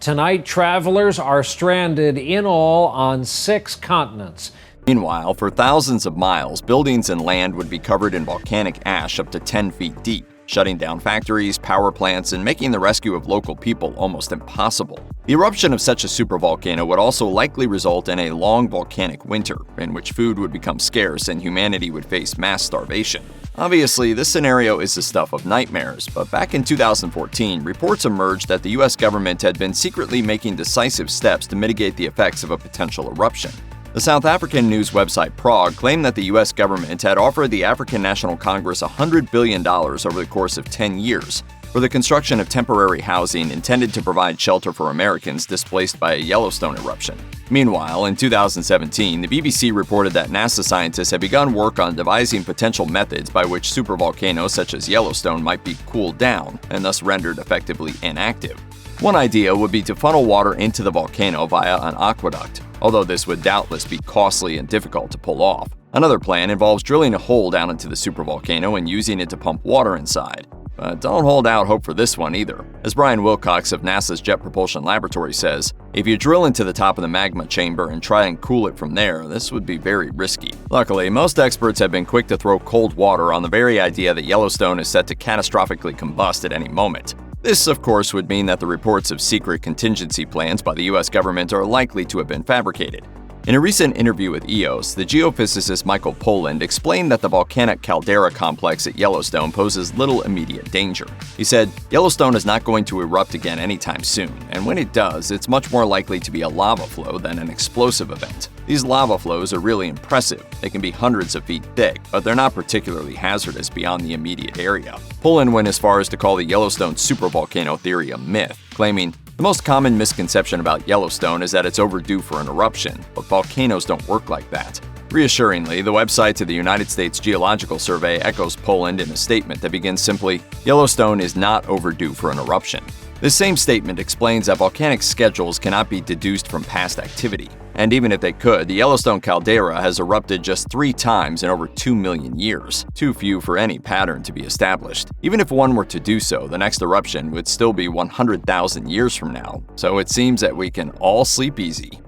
Tonight, travelers are stranded in all on 6 continents. Meanwhile, for thousands of miles, buildings and land would be covered in volcanic ash up to 10 feet deep, shutting down factories, power plants, and making the rescue of local people almost impossible. The eruption of such a supervolcano would also likely result in a long volcanic winter, in which food would become scarce and humanity would face mass starvation. Obviously, this scenario is the stuff of nightmares, but back in 2014, reports emerged that the US government had been secretly making decisive steps to mitigate the effects of a potential eruption. The South African news website Prague claimed that the US government had offered the African National Congress $100 billion over the course of 10 years for the construction of temporary housing intended to provide shelter for Americans displaced by a Yellowstone eruption. Meanwhile, in 2017, the BBC reported that NASA scientists had begun work on devising potential methods by which supervolcanoes such as Yellowstone might be cooled down and thus rendered effectively inactive. One idea would be to funnel water into the volcano via an aqueduct, although this would doubtless be costly and difficult to pull off. Another plan involves drilling a hole down into the supervolcano and using it to pump water inside. But don't hold out hope for this one either. As Brian Wilcox of NASA's Jet Propulsion Laboratory says, if you drill into the top of the magma chamber and try and cool it from there, this would be very risky. Luckily, most experts have been quick to throw cold water on the very idea that Yellowstone is set to catastrophically combust at any moment. This, of course, would mean that the reports of secret contingency plans by the US government are likely to have been fabricated. In a recent interview with EOS, the geophysicist Michael Polland explained that the volcanic caldera complex at Yellowstone poses little immediate danger. He said, "Yellowstone is not going to erupt again anytime soon, and when it does, it's much more likely to be a lava flow than an explosive event. These lava flows are really impressive. They can be hundreds of feet thick, but they're not particularly hazardous beyond the immediate area." Polland went as far as to call the Yellowstone supervolcano theory a myth, claiming, "The most common misconception about Yellowstone is that it's overdue for an eruption, but volcanoes don't work like that." Reassuringly, the website to the United States Geological Survey echoes Polland in a statement that begins simply, "Yellowstone is not overdue for an eruption." This same statement explains that volcanic schedules cannot be deduced from past activity. And even if they could, the Yellowstone caldera has erupted just 3 times in over 2 million years, too few for any pattern to be established. Even if one were to do so, the next eruption would still be 100,000 years from now, so it seems that we can all sleep easy.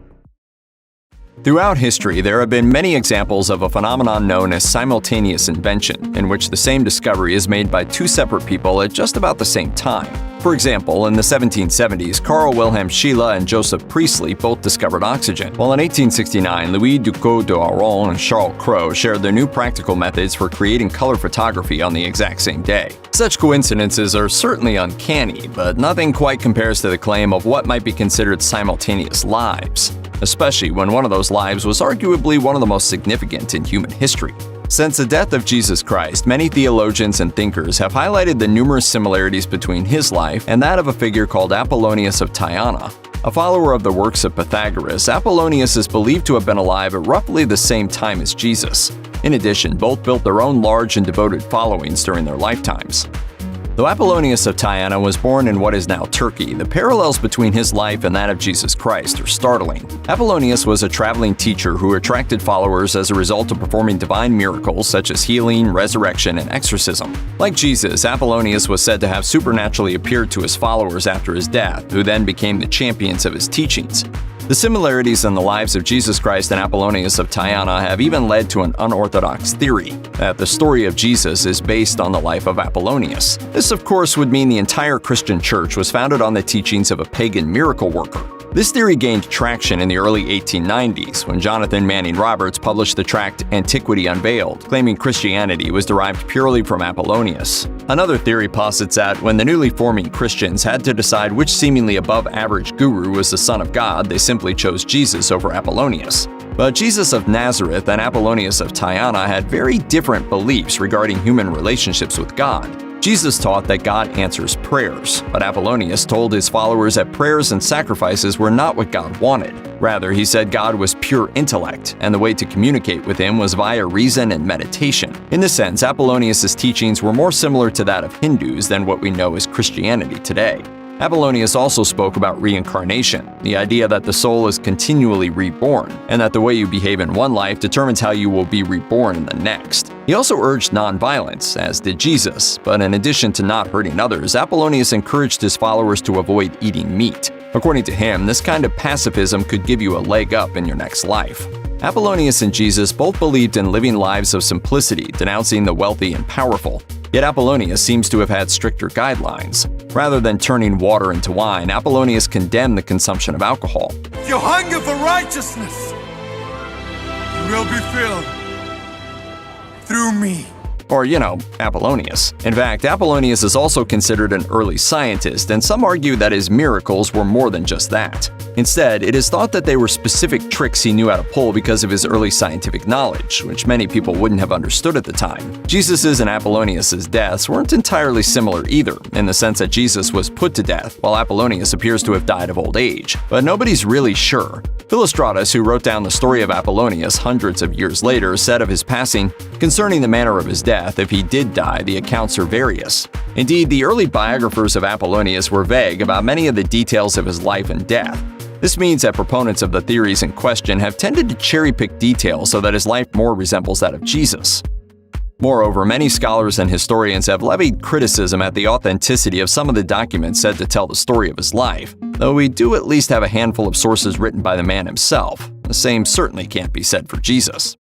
Throughout history, there have been many examples of a phenomenon known as simultaneous invention, in which the same discovery is made by 2 separate people at just about the same time. For example, in the 1770s, Carl Wilhelm Scheele and Joseph Priestley both discovered oxygen, while in 1869, Louis Ducos d'Aron and Charles Cros shared their new practical methods for creating color photography on the exact same day. Such coincidences are certainly uncanny, but nothing quite compares to the claim of what might be considered simultaneous lives, especially when one of those lives was arguably one of the most significant in human history. Since the death of Jesus Christ, many theologians and thinkers have highlighted the numerous similarities between his life and that of a figure called Apollonius of Tyana, A follower of the works of Pythagoras, Apollonius is believed to have been alive at roughly the same time as Jesus. In addition, both built their own large and devoted followings during their lifetimes. Though Apollonius of Tyana was born in what is now Turkey, the parallels between his life and that of Jesus Christ are startling. Apollonius was a traveling teacher who attracted followers as a result of performing divine miracles such as healing, resurrection, and exorcism. Like Jesus, Apollonius was said to have supernaturally appeared to his followers after his death, who then became the champions of his teachings. The similarities in the lives of Jesus Christ and Apollonius of Tyana have even led to an unorthodox theory that the story of Jesus is based on the life of Apollonius. This, of course, would mean the entire Christian church was founded on the teachings of a pagan miracle worker. This theory gained traction in the early 1890s when Jonathan Manning Roberts published the tract Antiquity Unveiled, claiming Christianity was derived purely from Apollonius. Another theory posits that when the newly forming Christians had to decide which seemingly above-average guru was the Son of God, they simply chose Jesus over Apollonius. But Jesus of Nazareth and Apollonius of Tyana had very different beliefs regarding human relationships with God. Jesus taught that God answers prayers, but Apollonius told his followers that prayers and sacrifices were not what God wanted. Rather, he said God was pure intellect, and the way to communicate with him was via reason and meditation. In this sense, Apollonius' teachings were more similar to that of Hindus than what we know as Christianity today. Apollonius also spoke about reincarnation, the idea that the soul is continually reborn, and that the way you behave in one life determines how you will be reborn in the next. He also urged nonviolence, as did Jesus, but in addition to not hurting others, Apollonius encouraged his followers to avoid eating meat. According to him, this kind of pacifism could give you a leg up in your next life. Apollonius and Jesus both believed in living lives of simplicity, denouncing the wealthy and powerful. Yet Apollonius seems to have had stricter guidelines. Rather than turning water into wine, Apollonius condemned the consumption of alcohol. If you hunger for righteousness, you will be filled through me. Or, Apollonius. In fact, Apollonius is also considered an early scientist, and some argue that his miracles were more than just that. Instead, it is thought that they were specific tricks he knew how to pull because of his early scientific knowledge, which many people wouldn't have understood at the time. Jesus's and Apollonius's deaths weren't entirely similar either, in the sense that Jesus was put to death, while Apollonius appears to have died of old age. But nobody's really sure. Philostratus, who wrote down the story of Apollonius hundreds of years later, said of his passing, concerning the manner of his death, if he did die, the accounts are various. Indeed, the early biographers of Apollonius were vague about many of the details of his life and death. This means that proponents of the theories in question have tended to cherry-pick details so that his life more resembles that of Jesus. Moreover, many scholars and historians have levied criticism at the authenticity of some of the documents said to tell the story of his life, though we do at least have a handful of sources written by the man himself. The same certainly can't be said for Jesus.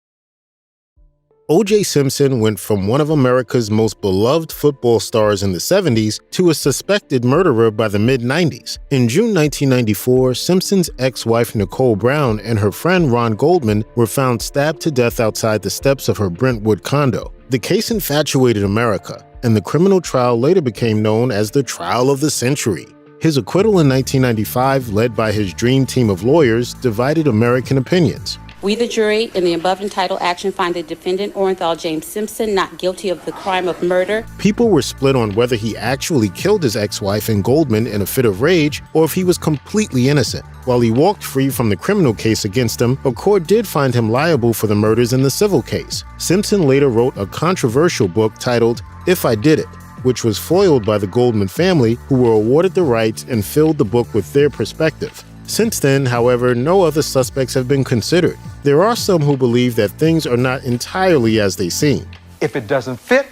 O.J. Simpson went from one of America's most beloved football stars in the 70s to a suspected murderer by the mid-90s. In June 1994, Simpson's ex-wife Nicole Brown and her friend Ron Goldman were found stabbed to death outside the steps of her Brentwood condo. The case infatuated America, and the criminal trial later became known as the Trial of the Century. His acquittal in 1995, led by his dream team of lawyers, divided American opinions. We, the jury, in the above entitled action, find the defendant, Orenthal James Simpson, not guilty of the crime of murder. People were split on whether he actually killed his ex-wife and Goldman in a fit of rage, or if he was completely innocent. While he walked free from the criminal case against him, a court did find him liable for the murders in the civil case. Simpson later wrote a controversial book titled If I Did It, which was foiled by the Goldman family, who were awarded the rights and filled the book with their perspective. Since then, however, no other suspects have been considered. There are some who believe that things are not entirely as they seem. If it doesn't fit,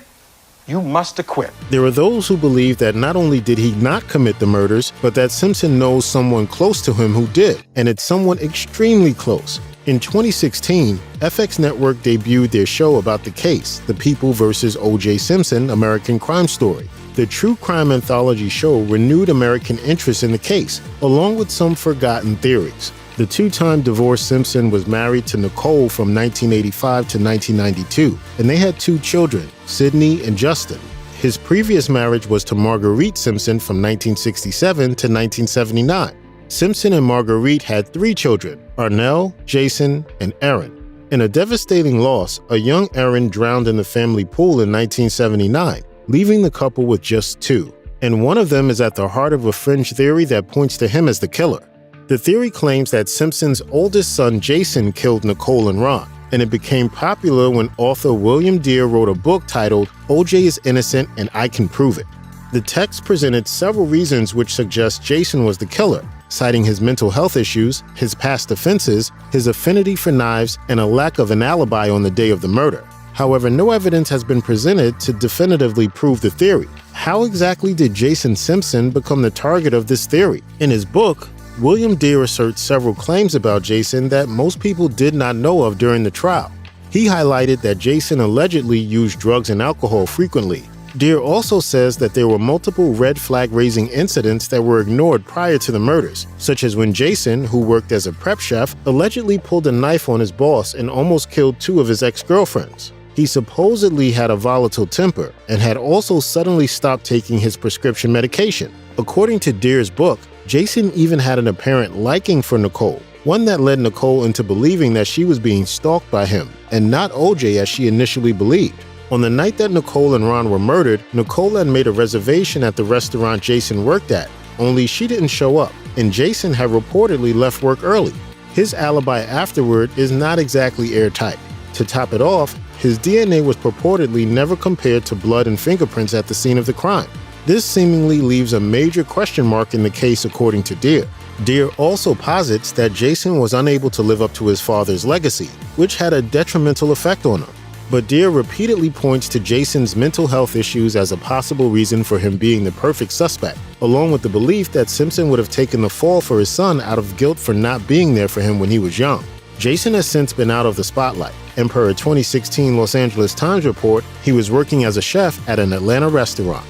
you must acquit. There are those who believe that not only did he not commit the murders, but that Simpson knows someone close to him who did, and it's someone extremely close. In 2016, FX Network debuted their show about the case, The People vs. O.J. Simpson, American Crime Story. The true crime anthology show renewed American interest in the case, along with some forgotten theories. The two-time divorced Simpson was married to Nicole from 1985 to 1992, and they had 2 children, Sydney and Justin. His previous marriage was to Marguerite Simpson from 1967 to 1979. Simpson and Marguerite had 3 children, Arnell, Jason, and Aaron. In a devastating loss, a young Aaron drowned in the family pool in 1979, leaving the couple with just 2. And one of them is at the heart of a fringe theory that points to him as the killer. The theory claims that Simpson's oldest son Jason killed Nicole and Ron, and it became popular when author William Dear wrote a book titled O.J. is Innocent and I Can Prove It. The text presented several reasons which suggest Jason was the killer, citing his mental health issues, his past offenses, his affinity for knives, and a lack of an alibi on the day of the murder. However, no evidence has been presented to definitively prove the theory. How exactly did Jason Simpson become the target of this theory? In his book, William Dear asserts several claims about Jason that most people did not know of during the trial. He highlighted that Jason allegedly used drugs and alcohol frequently. Dear also says that there were multiple red flag-raising incidents that were ignored prior to the murders, such as when Jason, who worked as a prep chef, allegedly pulled a knife on his boss and almost killed 2 of his ex-girlfriends. He supposedly had a volatile temper and had also suddenly stopped taking his prescription medication. According to Dear's book, Jason even had an apparent liking for Nicole, one that led Nicole into believing that she was being stalked by him, and not OJ as she initially believed. On the night that Nicole and Ron were murdered, Nicole had made a reservation at the restaurant Jason worked at, only she didn't show up, and Jason had reportedly left work early. His alibi afterward is not exactly airtight. To top it off, his DNA was purportedly never compared to blood and fingerprints at the scene of the crime. This seemingly leaves a major question mark in the case according to Dear. Dear also posits that Jason was unable to live up to his father's legacy, which had a detrimental effect on him. But Dear repeatedly points to Jason's mental health issues as a possible reason for him being the perfect suspect, along with the belief that Simpson would have taken the fall for his son out of guilt for not being there for him when he was young. Jason has since been out of the spotlight, and per a 2016 Los Angeles Times report, he was working as a chef at an Atlanta restaurant.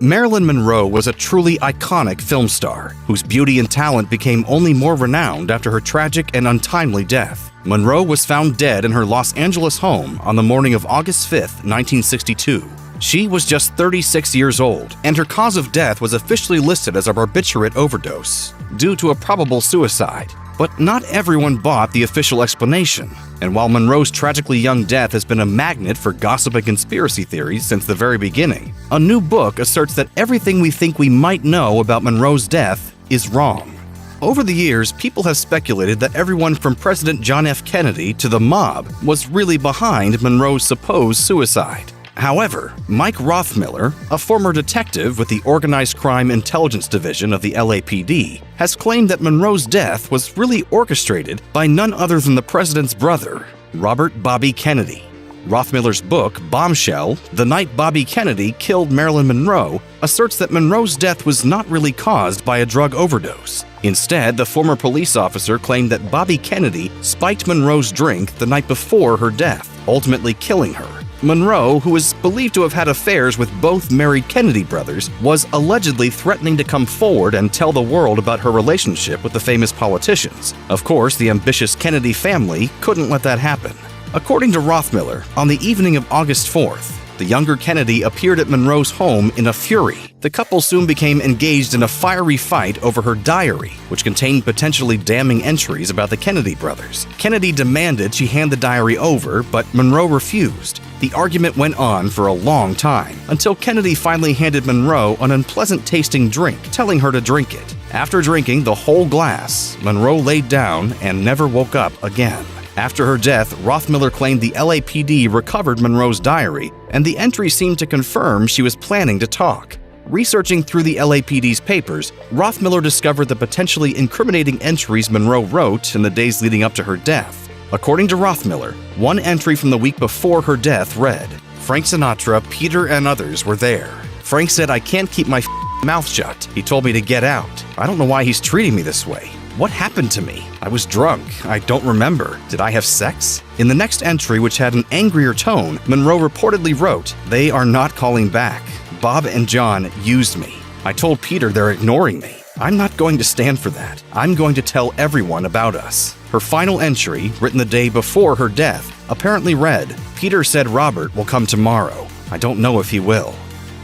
Marilyn Monroe was a truly iconic film star, whose beauty and talent became only more renowned after her tragic and untimely death. Monroe was found dead in her Los Angeles home on the morning of August 5, 1962. She was just 36 years old, and her cause of death was officially listed as a barbiturate overdose, due to a probable suicide. But not everyone bought the official explanation, and while Monroe's tragically young death has been a magnet for gossip and conspiracy theories since the very beginning, a new book asserts that everything we think we might know about Monroe's death is wrong. Over the years, people have speculated that everyone from President John F. Kennedy to the mob was really behind Monroe's supposed suicide. However, Mike Rothmiller, a former detective with the Organized Crime Intelligence Division of the LAPD, has claimed that Monroe's death was really orchestrated by none other than the president's brother, Robert Bobby Kennedy. Rothmiller's book, Bombshell: The Night Bobby Kennedy Killed Marilyn Monroe, asserts that Monroe's death was not really caused by a drug overdose. Instead, the former police officer claimed that Bobby Kennedy spiked Monroe's drink the night before her death, ultimately killing her. Monroe, who is believed to have had affairs with both married Kennedy brothers, was allegedly threatening to come forward and tell the world about her relationship with the famous politicians. Of course, the ambitious Kennedy family couldn't let that happen. According to Rothmiller, on the evening of August 4th, the younger Kennedy appeared at Monroe's home in a fury. The couple soon became engaged in a fiery fight over her diary, which contained potentially damning entries about the Kennedy brothers. Kennedy demanded she hand the diary over, but Monroe refused. The argument went on for a long time, until Kennedy finally handed Monroe an unpleasant-tasting drink, telling her to drink it. After drinking the whole glass, Monroe laid down and never woke up again. After her death, Rothmiller claimed the LAPD recovered Monroe's diary, and the entry seemed to confirm she was planning to talk. Researching through the LAPD's papers, Rothmiller discovered the potentially incriminating entries Monroe wrote in the days leading up to her death. According to Rothmiller, one entry from the week before her death read, "Frank Sinatra, Peter, and others were there. Frank said I can't keep my mouth shut. He told me to get out. I don't know why he's treating me this way. What happened to me? I was drunk. I don't remember. Did I have sex?" In the next entry, which had an angrier tone, Monroe reportedly wrote, "They are not calling back. Bob and John used me. I told Peter they're ignoring me. I'm not going to stand for that. I'm going to tell everyone about us." Her final entry, written the day before her death, apparently read, "Peter said Robert will come tomorrow. I don't know if he will."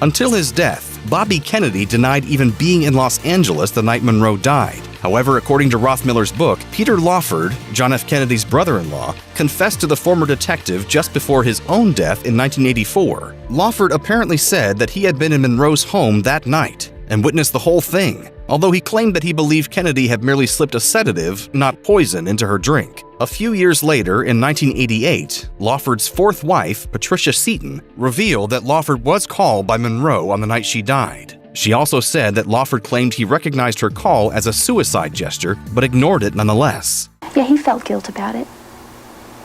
Until his death, Bobby Kennedy denied even being in Los Angeles the night Monroe died. However, according to Rothmiller's book, Peter Lawford, John F. Kennedy's brother-in-law, confessed to the former detective just before his own death in 1984. Lawford apparently said that he had been in Monroe's home that night and witnessed the whole thing. although he claimed that he believed Kennedy had merely slipped a sedative, not poison, into her drink. A few years later, in 1988, Lawford's fourth wife, Patricia Seaton, revealed that Lawford was called by Monroe on the night she died. She also said that Lawford claimed he recognized her call as a suicide gesture, but ignored it nonetheless. Yeah, he felt guilt about it.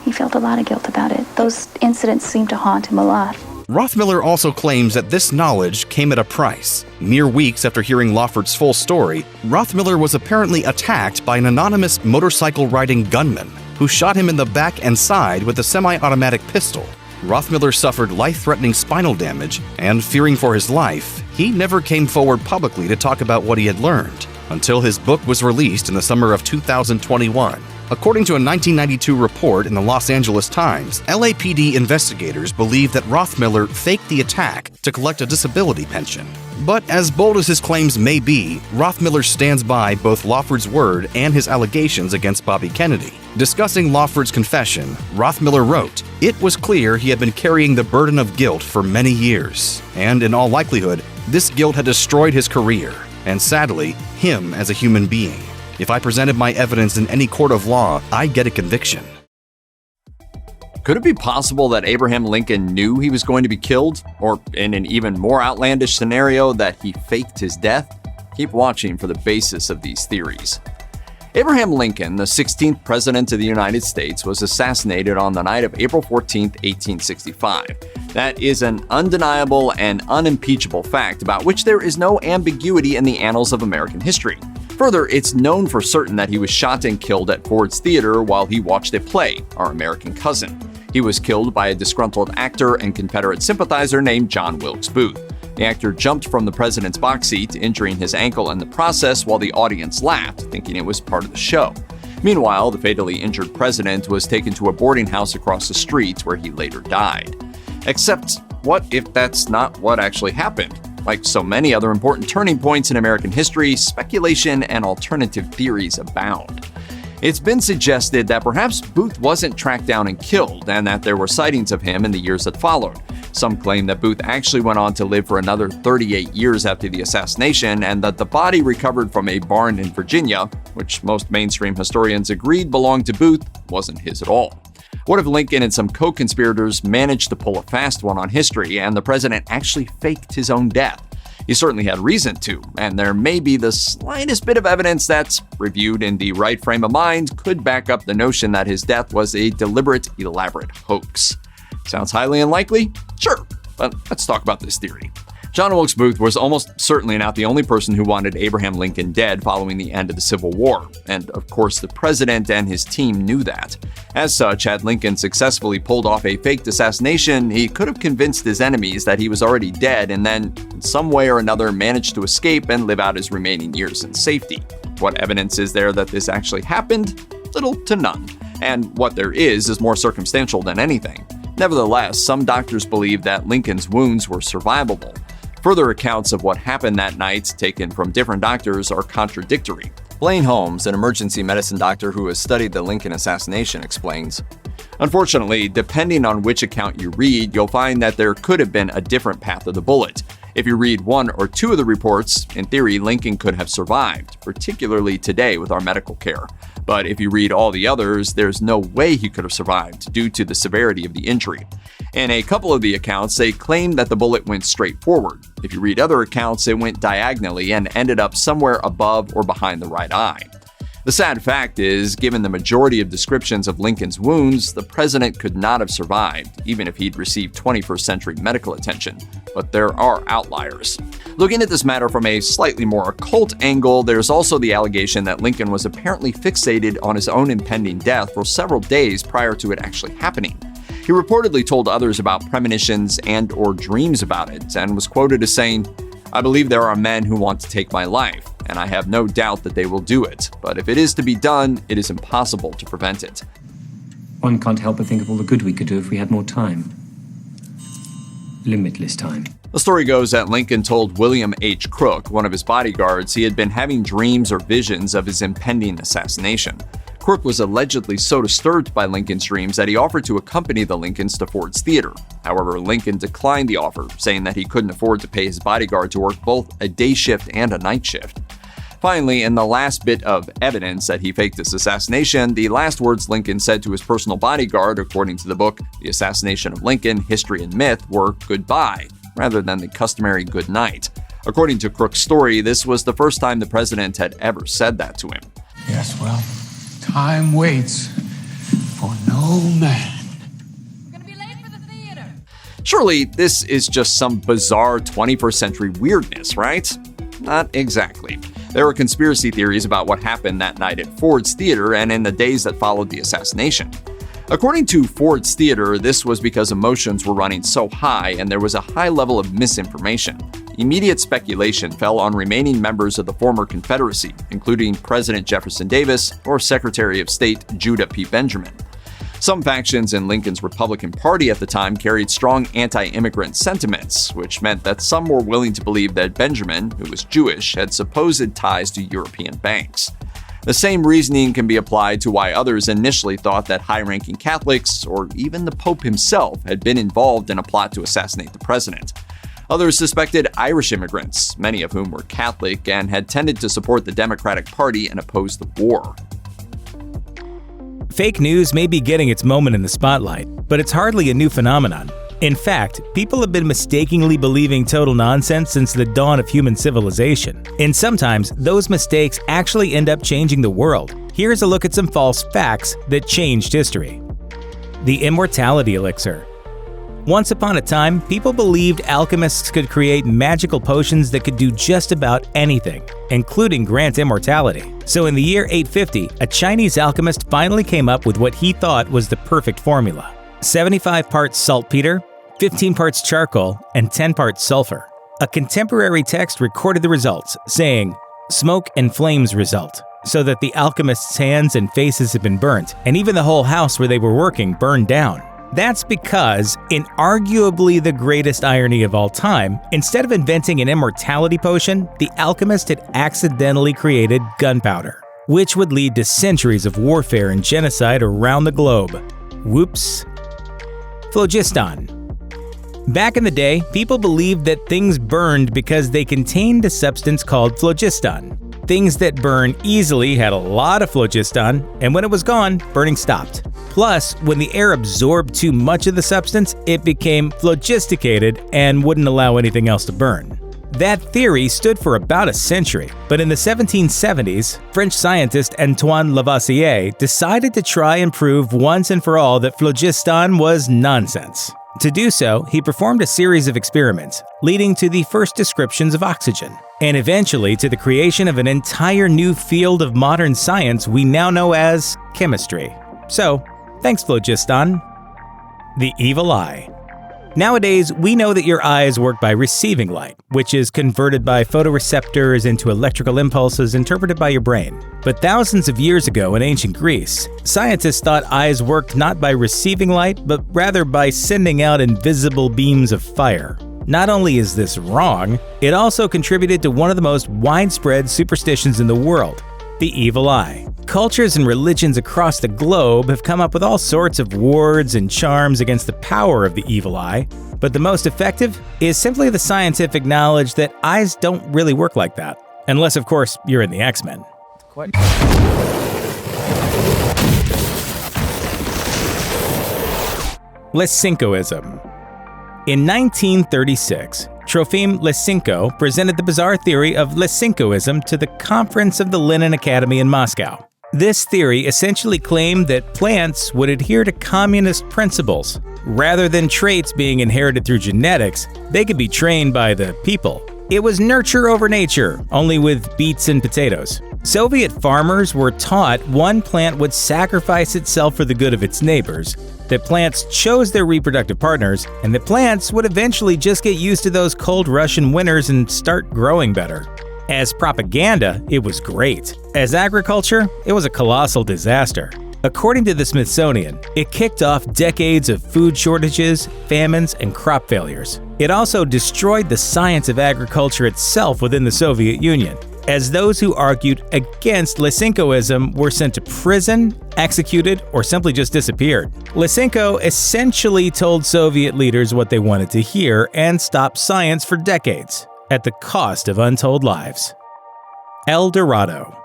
He felt a lot of guilt about it. Those incidents seemed to haunt him a lot. Rothmiller also claims that this knowledge came at a price. Mere weeks after hearing Lawford's full story, Rothmiller was apparently attacked by an anonymous motorcycle-riding gunman who shot him in the back and side with a semi-automatic pistol. Rothmiller suffered life-threatening spinal damage, and fearing for his life, he never came forward publicly to talk about what he had learned, until his book was released in the summer of 2021. According to a 1992 report in the Los Angeles Times, LAPD investigators believe that Rothmiller faked the attack to collect a disability pension. But as bold as his claims may be, Rothmiller stands by both Lawford's word and his allegations against Bobby Kennedy. Discussing Lawford's confession, Rothmiller wrote, "It was clear he had been carrying the burden of guilt for many years, and in all likelihood, this guilt had destroyed his career, and sadly, him as a human being. If I presented my evidence in any court of law, I'd get a conviction." Could it be possible that Abraham Lincoln knew he was going to be killed? Or in an even more outlandish scenario, that he faked his death? Keep watching for the basis of these theories. Abraham Lincoln, the 16th President of the United States, was assassinated on the night of April 14, 1865. That is an undeniable and unimpeachable fact about which there is no ambiguity in the annals of American history. Further, it's known for certain that he was shot and killed at Ford's Theater while he watched a play, Our American Cousin. He was killed by a disgruntled actor and Confederate sympathizer named John Wilkes Booth. The actor jumped from the president's box seat, injuring his ankle in the process, while the audience laughed, thinking it was part of the show. Meanwhile, the fatally injured president was taken to a boarding house across the street where he later died. Except, what if that's not what actually happened? Like so many other important turning points in American history, speculation and alternative theories abound. It's been suggested that perhaps Booth wasn't tracked down and killed, and that there were sightings of him in the years that followed. Some claim that Booth actually went on to live for another 38 years after the assassination, and that the body recovered from a barn in Virginia, which most mainstream historians agreed belonged to Booth, wasn't his at all. What if Lincoln and some co-conspirators managed to pull a fast one on history, and the president actually faked his own death? He certainly had reason to, and there may be the slightest bit of evidence that, reviewed in the right frame of mind, could back up the notion that his death was a deliberate, elaborate hoax. Sounds highly unlikely? Sure, but let's talk about this theory. John Wilkes Booth was almost certainly not the only person who wanted Abraham Lincoln dead following the end of the Civil War, and of course the president and his team knew that. As such, had Lincoln successfully pulled off a faked assassination, he could have convinced his enemies that he was already dead and then, in some way or another, managed to escape and live out his remaining years in safety. What evidence is there that this actually happened? Little to none. And what there is more circumstantial than anything. Nevertheless, some doctors believe that Lincoln's wounds were survivable. Further accounts of what happened that night, taken from different doctors, are contradictory. Blaine Holmes, an emergency medicine doctor who has studied the Lincoln assassination, explains, "Unfortunately, depending on which account you read, you'll find that there could have been a different path of the bullet. If you read one or two of the reports, in theory, Lincoln could have survived, particularly today with our medical care. But if you read all the others, there's no way he could have survived due to the severity of the injury. In a couple of the accounts, they claim that the bullet went straight forward. If you read other accounts, it went diagonally and ended up somewhere above or behind the right eye. The sad fact is, given the majority of descriptions of Lincoln's wounds, the president could not have survived, even if he'd received 21st century medical attention. But there are outliers. Looking at this matter from a slightly more occult angle, there's also the allegation that Lincoln was apparently fixated on his own impending death for several days prior to it actually happening. He reportedly told others about premonitions and/or dreams about it, and was quoted as saying, "I believe there are men who want to take my life, and I have no doubt that they will do it. But if it is to be done, it is impossible to prevent it." One can't help but think of all the good we could do if we had more time. Limitless time. The story goes that Lincoln told William H. Crook, one of his bodyguards, he had been having dreams or visions of his impending assassination. Crook was allegedly so disturbed by Lincoln's dreams that he offered to accompany the Lincolns to Ford's Theater. However, Lincoln declined the offer, saying that he couldn't afford to pay his bodyguard to work both a day shift and a night shift. Finally, in the last bit of evidence that he faked his assassination, the last words Lincoln said to his personal bodyguard, according to the book The Assassination of Lincoln, History and Myth, were goodbye, rather than the customary good night. According to Crook's story, this was the first time the president had ever said that to him. Yes, well, time waits for no man. Surely this is just some bizarre 21st century weirdness, right? Not exactly. There were conspiracy theories about what happened that night at Ford's Theater and in the days that followed the assassination. According to Ford's Theater, this was because emotions were running so high and there was a high level of misinformation. Immediate speculation fell on remaining members of the former Confederacy, including President Jefferson Davis or Secretary of State Judah P. Benjamin. Some factions in Lincoln's Republican Party at the time carried strong anti-immigrant sentiments, which meant that some were willing to believe that Benjamin, who was Jewish, had supposed ties to European banks. The same reasoning can be applied to why others initially thought that high-ranking Catholics, or even the Pope himself, had been involved in a plot to assassinate the president. Others suspected Irish immigrants, many of whom were Catholic and had tended to support the Democratic Party and oppose the war. Fake news may be getting its moment in the spotlight, but it's hardly a new phenomenon. In fact, people have been mistakenly believing total nonsense since the dawn of human civilization. And sometimes, those mistakes actually end up changing the world. Here's a look at some false facts that changed history. The immortality elixir. Once upon a time, people believed alchemists could create magical potions that could do just about anything, including grant immortality. So in the year 850, a Chinese alchemist finally came up with what he thought was the perfect formula. 75 parts saltpeter, 15 parts charcoal, and 10 parts sulfur. A contemporary text recorded the results, saying, "Smoke and flames result," so that the alchemist's hands and faces had been burnt, and even the whole house where they were working burned down. That's because, in arguably the greatest irony of all time, instead of inventing an immortality potion, the alchemist had accidentally created gunpowder, which would lead to centuries of warfare and genocide around the globe. Whoops. Phlogiston. Back in the day, people believed that things burned because they contained a substance called phlogiston. Things that burn easily had a lot of phlogiston, and when it was gone, burning stopped. Plus, when the air absorbed too much of the substance, it became phlogisticated and wouldn't allow anything else to burn. That theory stood for about a century, but in the 1770s, French scientist Antoine Lavoisier decided to try and prove once and for all that phlogiston was nonsense. To do so, he performed a series of experiments, leading to the first descriptions of oxygen, and eventually to the creation of an entire new field of modern science we now know as chemistry. So, thanks phlogiston. The evil eye. Nowadays, we know that your eyes work by receiving light, which is converted by photoreceptors into electrical impulses interpreted by your brain. But thousands of years ago in ancient Greece, scientists thought eyes worked not by receiving light, but rather by sending out invisible beams of fire. Not only is this wrong, it also contributed to one of the most widespread superstitions in the world, the evil eye. Cultures and religions across the globe have come up with all sorts of wards and charms against the power of the evil eye, but the most effective is simply the scientific knowledge that eyes don't really work like that. Unless, of course, you're in the X-Men. Lysenkoism. In 1936, Trofim Lysenko presented the bizarre theory of Lysenkoism to the Conference of the Lenin Academy in Moscow. This theory essentially claimed that plants would adhere to communist principles. Rather than traits being inherited through genetics, they could be trained by the people. It was nurture over nature, only with beets and potatoes. Soviet farmers were taught one plant would sacrifice itself for the good of its neighbors, that plants chose their reproductive partners, and that plants would eventually just get used to those cold Russian winters and start growing better. As propaganda, it was great. As agriculture, it was a colossal disaster. According to the Smithsonian, it kicked off decades of food shortages, famines, and crop failures. It also destroyed the science of agriculture itself within the Soviet Union, as those who argued against Lysenkoism were sent to prison, executed, or simply just disappeared. Lysenko essentially told Soviet leaders what they wanted to hear and stopped science for decades, at the cost of untold lives. El Dorado.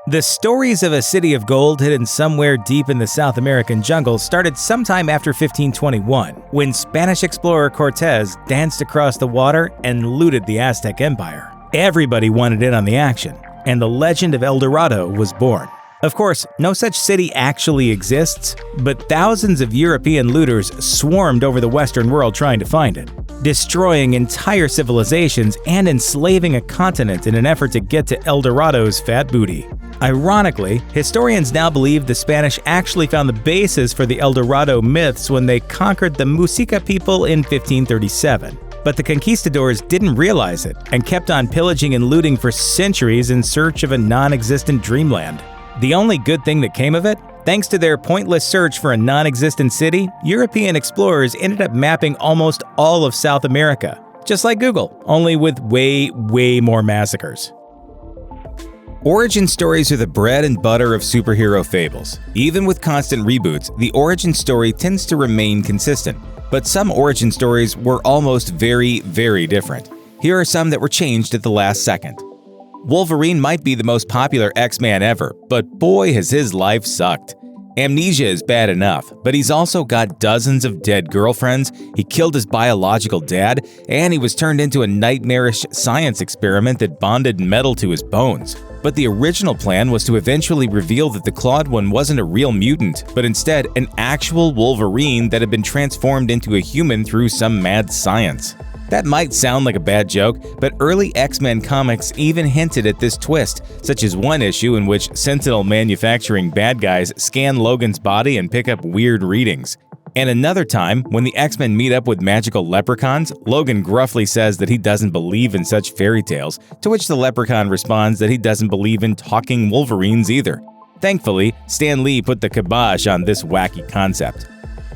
The stories of a city of gold hidden somewhere deep in the South American jungle started sometime after 1521, when Spanish explorer Cortez danced across the water and looted the Aztec Empire. Everybody wanted in on the action, and the legend of El Dorado was born. Of course, no such city actually exists, but thousands of European looters swarmed over the Western world trying to find it, destroying entire civilizations and enslaving a continent in an effort to get to El Dorado's fat booty. Ironically, historians now believe the Spanish actually found the basis for the El Dorado myths when they conquered the Muisca people in 1537. But the conquistadors didn't realize it and kept on pillaging and looting for centuries in search of a non-existent dreamland. The only good thing that came of it? Thanks to their pointless search for a non-existent city, European explorers ended up mapping almost all of South America, just like Google, only with way more massacres. Origin stories are the bread and butter of superhero fables. Even with constant reboots, the origin story tends to remain consistent. But some origin stories were almost very different. Here are some that were changed at the last second. Wolverine might be the most popular X-Man ever, but boy has his life sucked. Amnesia is bad enough, but he's also got dozens of dead girlfriends, he killed his biological dad, and he was turned into a nightmarish science experiment that bonded metal to his bones. But the original plan was to eventually reveal that the Clawed One wasn't a real mutant, but instead an actual Wolverine that had been transformed into a human through some mad science. That might sound like a bad joke, but early X-Men comics even hinted at this twist, such as one issue in which Sentinel manufacturing bad guys scan Logan's body and pick up weird readings. And another time, when the X-Men meet up with magical leprechauns, Logan gruffly says that he doesn't believe in such fairy tales, to which the leprechaun responds that he doesn't believe in talking Wolverines either. Thankfully, Stan Lee put the kibosh on this wacky concept.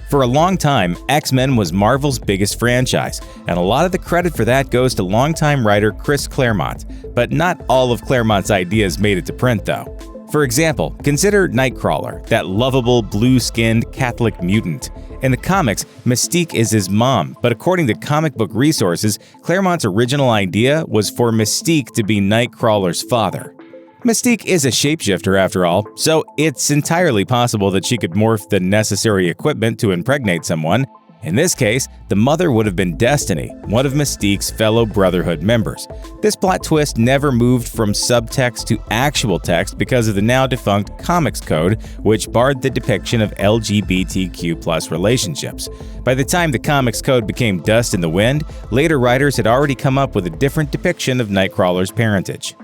For a long time, X-Men was Marvel's biggest franchise, and a lot of the credit for that goes to longtime writer Chris Claremont, but not all of Claremont's ideas made it to print though. For example, consider Nightcrawler, that lovable blue-skinned Catholic mutant. In the comics, Mystique is his mom, but according to comic book resources, Claremont's original idea was for Mystique to be Nightcrawler's father. Mystique is a shapeshifter after all, so it's entirely possible that she could morph the necessary equipment to impregnate someone. In this case, the mother would have been Destiny, one of Mystique's fellow Brotherhood members. This plot twist never moved from subtext to actual text because of the now-defunct Comics Code, which barred the depiction of LGBTQ+ relationships. By the time the Comics Code became dust in the wind, later writers had already come up with a different depiction of Nightcrawler's parentage.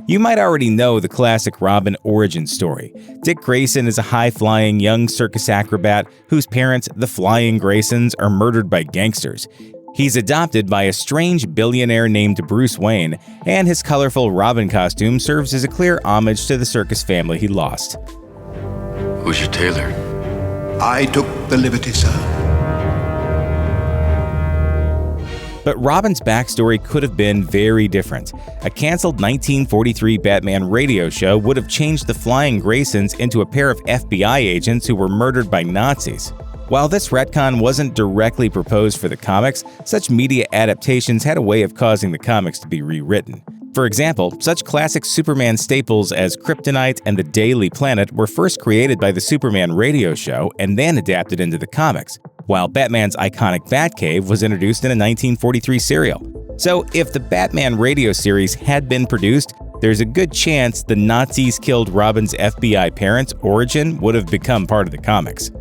You might already know the classic Robin origin story. Dick Grayson is a high-flying young circus acrobat whose parents, the Flying Graysons, are murdered by gangsters. He's adopted by a strange billionaire named Bruce Wayne, and his colorful Robin costume serves as a clear homage to the circus family he lost. Who's your tailor? I took the liberty, sir. But Robin's backstory could have been very different. A canceled 1943 Batman radio show would have changed the Flying Graysons into a pair of FBI agents who were murdered by Nazis. While this retcon wasn't directly proposed for the comics, such media adaptations had a way of causing the comics to be rewritten. For example, such classic Superman staples as Kryptonite and the Daily Planet were first created by the Superman radio show and then adapted into the comics, while Batman's iconic Batcave was introduced in a 1943 serial. So if the Batman radio series had been produced, there's a good chance the Nazis killed Robin's FBI parents' origin would have become part of the comics.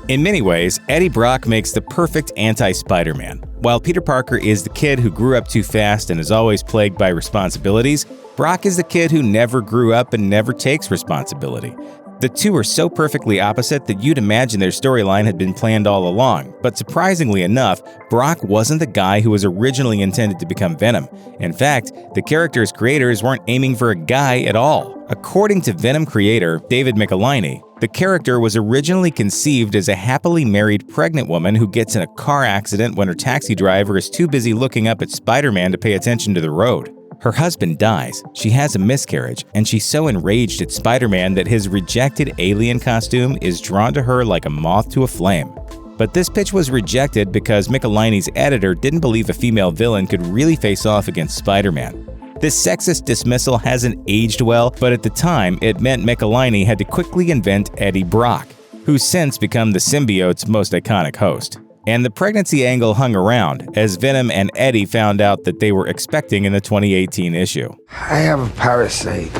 In many ways, Eddie Brock makes the perfect anti-Spider-Man. While Peter Parker is the kid who grew up too fast and is always plagued by responsibilities, Brock is the kid who never grew up and never takes responsibility. The two are so perfectly opposite that you'd imagine their storyline had been planned all along, but surprisingly enough, Brock wasn't the guy who was originally intended to become Venom. In fact, the character's creators weren't aiming for a guy at all. According to Venom creator David Michelinie, the character was originally conceived as a happily married pregnant woman who gets in a car accident when her taxi driver is too busy looking up at Spider-Man to pay attention to the road. Her husband dies, she has a miscarriage, and she's so enraged at Spider-Man that his rejected alien costume is drawn to her like a moth to a flame. But this pitch was rejected because Michelinie's editor didn't believe a female villain could really face off against Spider-Man. This sexist dismissal hasn't aged well, but at the time, it meant Michelinie had to quickly invent Eddie Brock, who's since become the symbiote's most iconic host. And the pregnancy angle hung around, as Venom and Eddie found out that they were expecting in the 2018 issue. I have a parasite.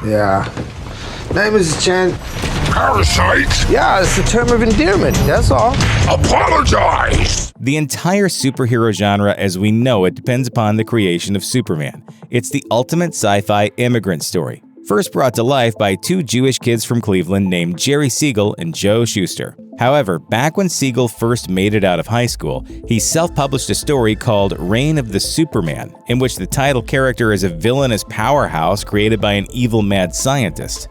Yeah. Name is Chen. Parasite? Yeah, it's a term of endearment, that's all. Apologize! The entire superhero genre as we know it depends upon the creation of Superman. It's the ultimate sci-fi immigrant story, first brought to life by two Jewish kids from Cleveland named Jerry Siegel and Joe Shuster. However, back when Siegel first made it out of high school, he self-published a story called Reign of the Superman, in which the title character is a villainous powerhouse created by an evil mad scientist.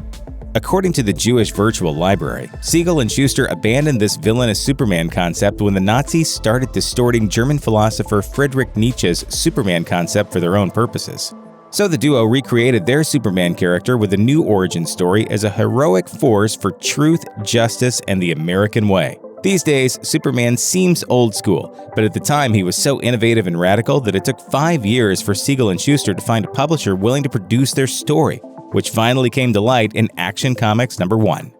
According to the Jewish Virtual Library, Siegel and Shuster abandoned this villainous Superman concept when the Nazis started distorting German philosopher Friedrich Nietzsche's Superman concept for their own purposes. So the duo recreated their Superman character with a new origin story as a heroic force for truth, justice, and the American way. These days, Superman seems old school, but at the time he was so innovative and radical that it took 5 years for Siegel and Shuster to find a publisher willing to produce their story, which finally came to light in Action Comics #1.